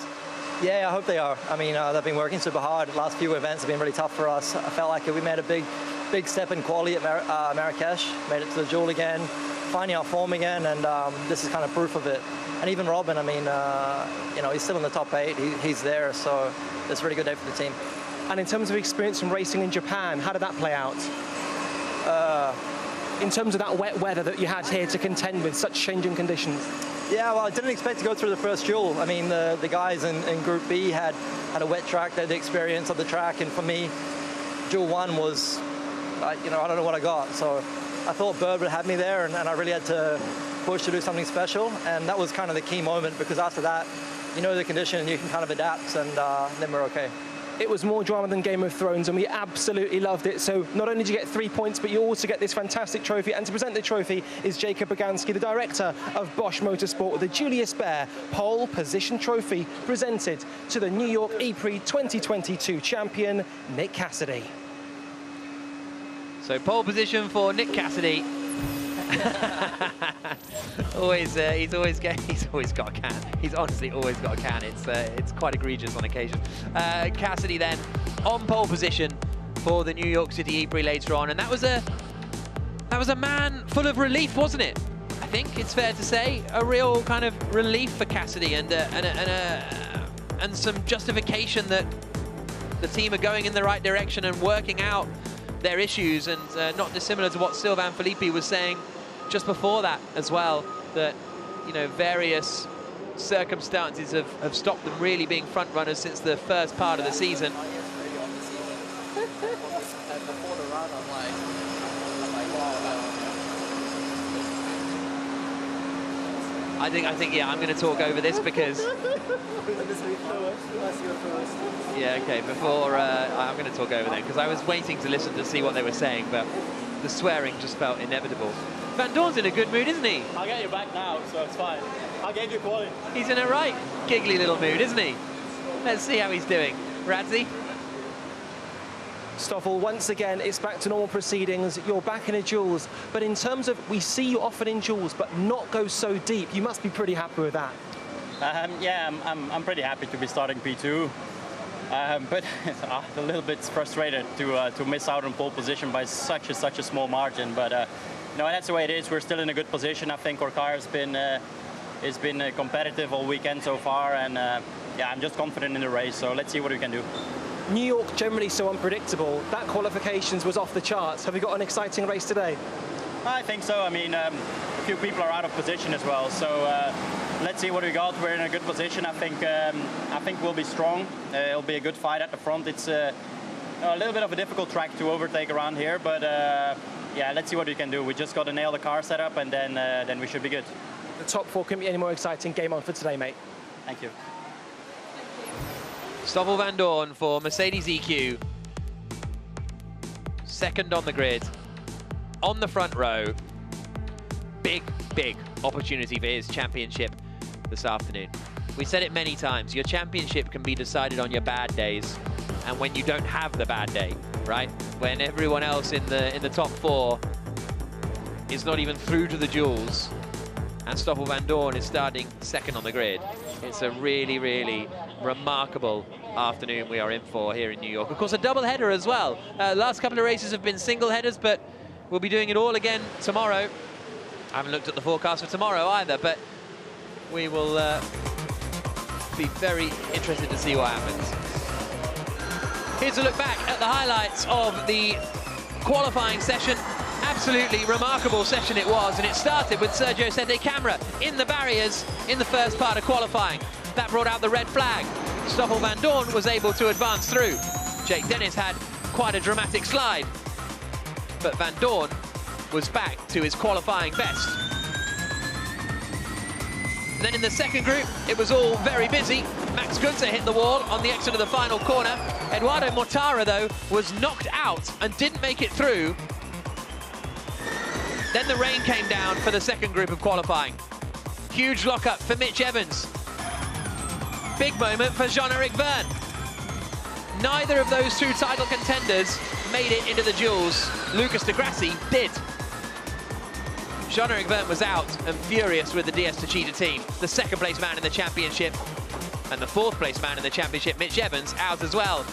Yeah, I hope they are. I mean, they've been working super hard. The last few events have been really tough for us. I felt like we made a big step in quali at Marrakesh, made it to the Jewel again, finding our form again, and this is kind of proof of it. And even Robin, I mean, you know, he's still in the top 8. He's there, so it's a really good day for the team. And in terms of experience from racing in Japan, how did that play out? In terms of that wet weather that you had here to contend with, such changing conditions? Yeah, well, I didn't expect to go through the first Jewel. I mean, the guys in Group B had a wet track. They had the experience of the track, and for me, Jewel 1 was, you know, I don't know what I got. So I thought Bird would have me there, and I really had to push to do something special, and that was kind of the key moment, because after that, you know the condition, and you can kind of adapt, and then we're okay. It was more drama than Game of Thrones, and we absolutely loved it. So not only did you get 3 points, but you also get this fantastic trophy. And to present the trophy is Jacob Boganski, the director of Bosch Motorsport, with the Julius Baer Pole Position Trophy presented to the New York E-Prix 2022 champion, Nick Cassidy. So pole position for Nick Cassidy. He's always got a can. He's honestly always got a can. It's quite egregious on occasion. Cassidy then on pole position for the New York City E-Prix later on, and that was a man full of relief, wasn't it? I think it's fair to say a real kind of relief for Cassidy, and some justification that the team are going in the right direction and working out their issues, and not dissimilar to what Sylvain Philippi was saying just before that as well, that, you know, various circumstances have stopped them really being front runners since the first part of the season. I think, yeah, I'm going to talk over this because... Yeah, okay, before... I'm going to talk over them because I was waiting to listen to see what they were saying, but the swearing just felt inevitable. Van Doorn's in a good mood, isn't he? I'll get you back now, so it's fine. I gave you quality. He's in a right giggly little mood, isn't he? Let's see how he's doing. Radzi? Stoffel, once again, it's back to normal proceedings. You're back in a duels, but in terms of, we see you often in duels, but not go so deep. You must be pretty happy with that. Yeah, I'm pretty happy to be starting P2, but a little bit frustrated to miss out on pole position by such a small margin. But no, that's the way it is. We're still in a good position. I think our car has been competitive all weekend so far, and yeah, I'm just confident in the race. So let's see what we can do. New York generally so unpredictable. That qualifications was off the charts. Have you got an exciting race today? I think so. I mean, a few people are out of position as well. So let's see what we got. We're in a good position. I think we'll be strong. It'll be a good fight at the front. It's a little bit of a difficult track to overtake around here, but yeah, let's see what we can do. We just got to nail the car setup, and then we should be good. The top four couldn't be any more exciting. Game on for today, mate. Thank you. Stoffel Vandoorne for Mercedes EQ. Second on the grid, on the front row. Big opportunity for his championship this afternoon. We said it many times, your championship can be decided on your bad days and when you don't have the bad day, right? When everyone else in the top four is not even through to the duels, and Stoffel Vandoorne is starting second on the grid. It's a really remarkable afternoon we are in for here in New York. Of course, a double header as well. Last couple of races have been single headers, but we'll be doing it all again tomorrow. I haven't looked at the forecast for tomorrow either, but we will be very interested to see what happens. Here's a look back at the highlights of the qualifying session. Absolutely remarkable session it was, and it started with Sergio Sette Camara in the barriers in the first part of qualifying. That brought out the red flag. Stoffel Vandoorne was able to advance through. Jake Dennis had quite a dramatic slide, but Vandoorne was back to his qualifying best. Then in the second group, it was all very busy. Max Günther hit the wall on the exit of the final corner. Eduardo Mortara, though, was knocked out and didn't make it through. Then the rain came down for the second group of qualifying. Huge lockup for Mitch Evans. Big moment for Jean-Eric Verne. Neither of those two title contenders made it into the duels. Lucas de Grassi did. Jean-Eric Verne was out and furious with the DS Techeetah team. The second place man in the championship and the fourth place man in the championship, Mitch Evans, out as well.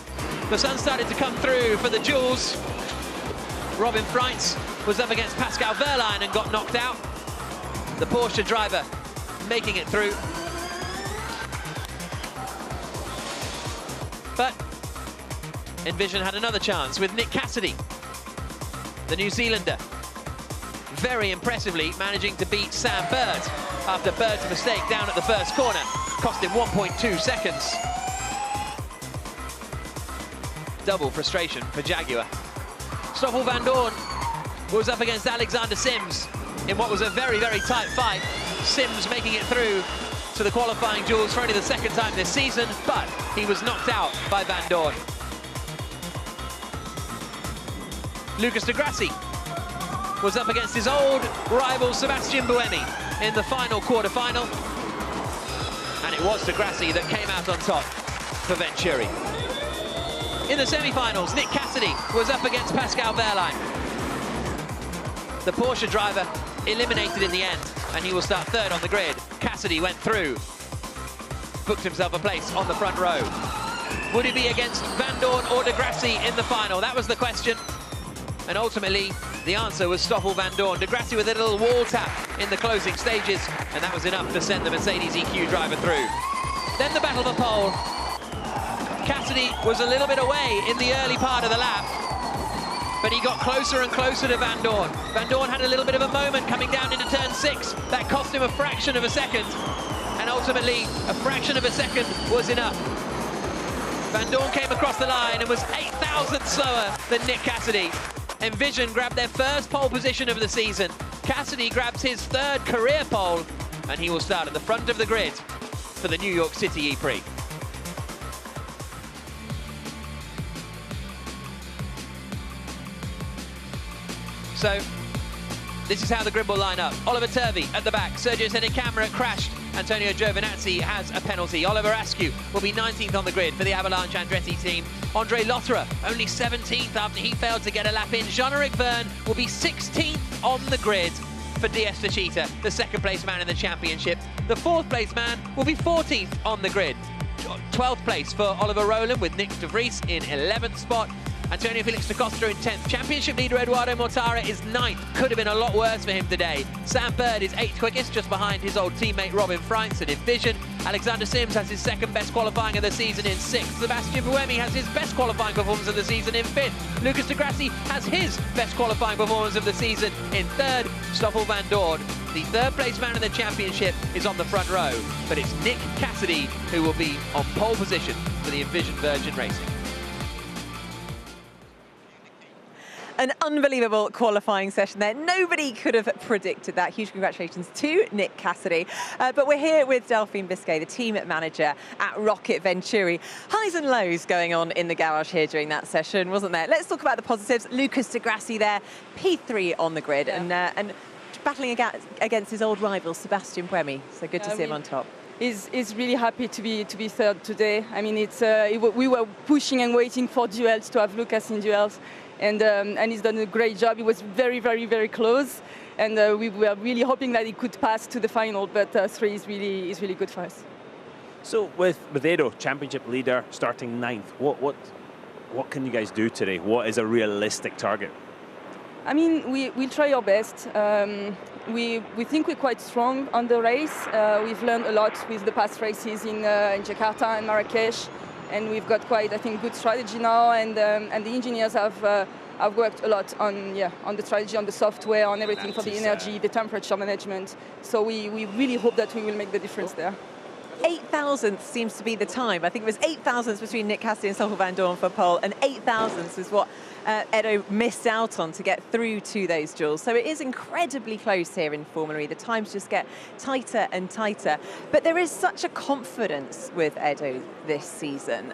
The sun started to come through for the duels. Robin Freitz was up against Pascal Wehrlein and got knocked out. The Porsche driver making it through. But Envision had another chance with Nick Cassidy, the New Zealander, very impressively managing to beat Sam Bird after Bird's mistake down at the first corner. Cost him 1.2 seconds. Double frustration for Jaguar. Stoffel Vandoorne was up against Alexander Sims in what was a very tight fight. Sims making it through to the qualifying duels for only the second time this season, but he was knocked out by Vandoorne. Lucas de Grassi was up against his old rival Sebastian Buemi in the final quarter-final, and it was de Grassi that came out on top for Venturi. In the semi-finals, Nick Cassidy was up against Pascal Wehrlein. The Porsche driver eliminated in the end, and he will start third on the grid. Cassidy went through, booked himself a place on the front row. Would it be against Van Doorn or de Grassi in the final? That was the question. And ultimately, the answer was Stoffel Van Doorn. De Grassi with a little wall tap in the closing stages, and that was enough to send the Mercedes EQ driver through. Then the battle for pole. Cassidy was a little bit away in the early part of the lap, but he got closer and closer to Van Doorn. Van Doorn had a little bit of a moment coming down into turn 6. That cost him a fraction of a second, and ultimately, a fraction of a second was enough. Van Doorn came across the line and was 8,000 slower than Nick Cassidy. Envision grabbed their first pole position of the season. Cassidy grabs his 3rd career pole, and he will start at the front of the grid for the New York City E-Prix. So, this is how the grid will line up. Oliver Turvey at the back. Sergio Senecamera crashed. Antonio Giovinazzi has a penalty. Oliver Askew will be 19th on the grid for the Avalanche Andretti team. Andre Lotterer only 17th after he failed to get a lap in. Jean-Eric Verne will be 16th on the grid for DS Techeetah, the 2nd place man in the championship. The 4th place man will be 14th on the grid. 12th place for Oliver Rowland with Nick de Vries in 11th spot. Antonio Felix da Costa in 10th. Championship leader Eduardo Mortara is 9th. Could have been a lot worse for him today. Sam Bird is 8th quickest, just behind his old teammate Robin Freitz in Envision. Alexander Sims has his 2nd best qualifying of the season in 6th. Sebastian Buemi has his best qualifying performance of the season in 5th. Lucas de Grassi has his best qualifying performance of the season in 3rd. Stoffel Van Doorn, the 3rd place man in the championship, is on the front row. But it's Nick Cassidy who will be on pole position for the Envision Virgin Racing. An unbelievable qualifying session there. Nobody could have predicted that. Huge congratulations to Nick Cassidy. But we're here with Delphine Biscay, the team manager at Rocket Venturi. Highs and lows going on in the garage here during that session, wasn't there? Let's talk about the positives. Lucas de Grassi there, P3 on the grid, and battling against his old rival, Sebastian Buemi. So good to see him on top. He's really happy to be 3rd today. I mean, we were pushing and waiting for duels, to have Lucas in duels. And he's done a great job. He was very, very, very close, and we were really hoping that he could pass to the final. But 3 is really good for us. So with Edo, championship leader, starting 9th, what can you guys do today? What is a realistic target? I mean, we'll try our best. We think we're quite strong on the race. We've learned a lot with the past races in Jakarta and Marrakesh. And we've got quite, I think, good strategy now, and the engineers have worked a lot on the strategy, on the software, on everything for the energy, the temperature management. So we really hope that we will make the difference there. 8,000th seems to be the time. I think it was 8,000ths between Nick Cassidy and Stoffel Van Doorn for pole, and 8,000ths was what Edo missed out on to get through to those duels. So it is incredibly close here in Formula E. The times just get tighter and tighter. But there is such a confidence with Edo this season.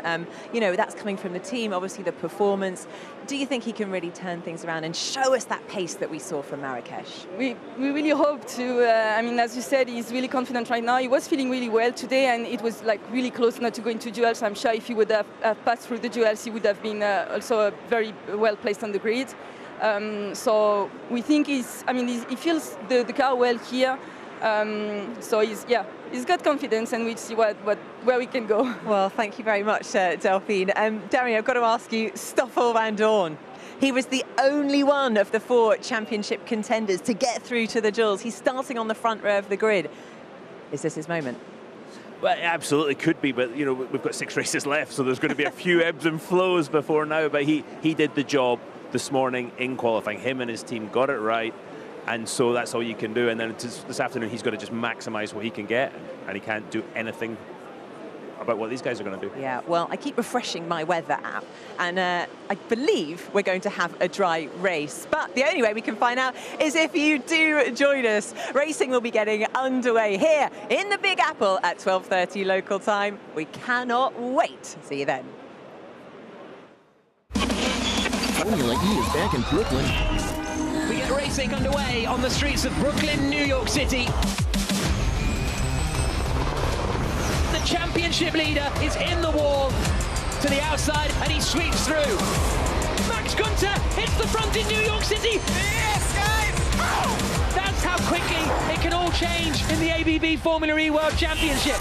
You know, that's coming from the team, obviously the performance. Do you think he can really turn things around and show us that pace that we saw from Marrakesh? We really hope to. I mean, as you said, he's really confident right now. He was feeling really well today, and it was like really close not to go into duels. I'm sure if he would have passed through the duels, he would have been also very well placed on the grid. So we think he feels the car well here. So he's got confidence, and we'll see where we can go. Well, thank you very much, Delphine. Darren, I've got to ask you, Stoffel Van Doorn. He was the only one of the 4 championship contenders to get through to the duels. He's starting on the front row of the grid. Is this his moment? Well, it absolutely could be, but you know, we've got 6 races left, so there's going to be a few ebbs and flows before now. But he did the job this morning in qualifying. Him and his team got it right, and so that's all you can do. And then this afternoon, he's got to just maximise what he can get, and he can't do anything about what these guys are going to do. Yeah, well, I keep refreshing my weather app, and I believe we're going to have a dry race. But the only way we can find out is if you do join us. Racing will be getting underway here in the Big Apple at 12:30 local time. We cannot wait. See you then. Formula E is back in Brooklyn. We get racing underway on the streets of Brooklyn, New York City. The championship leader is in the wall to the outside, and he sweeps through. Max Günther hits the front in New York City. Yes, guys! Oh! That's how quickly it can all change in the ABB Formula E World Championship.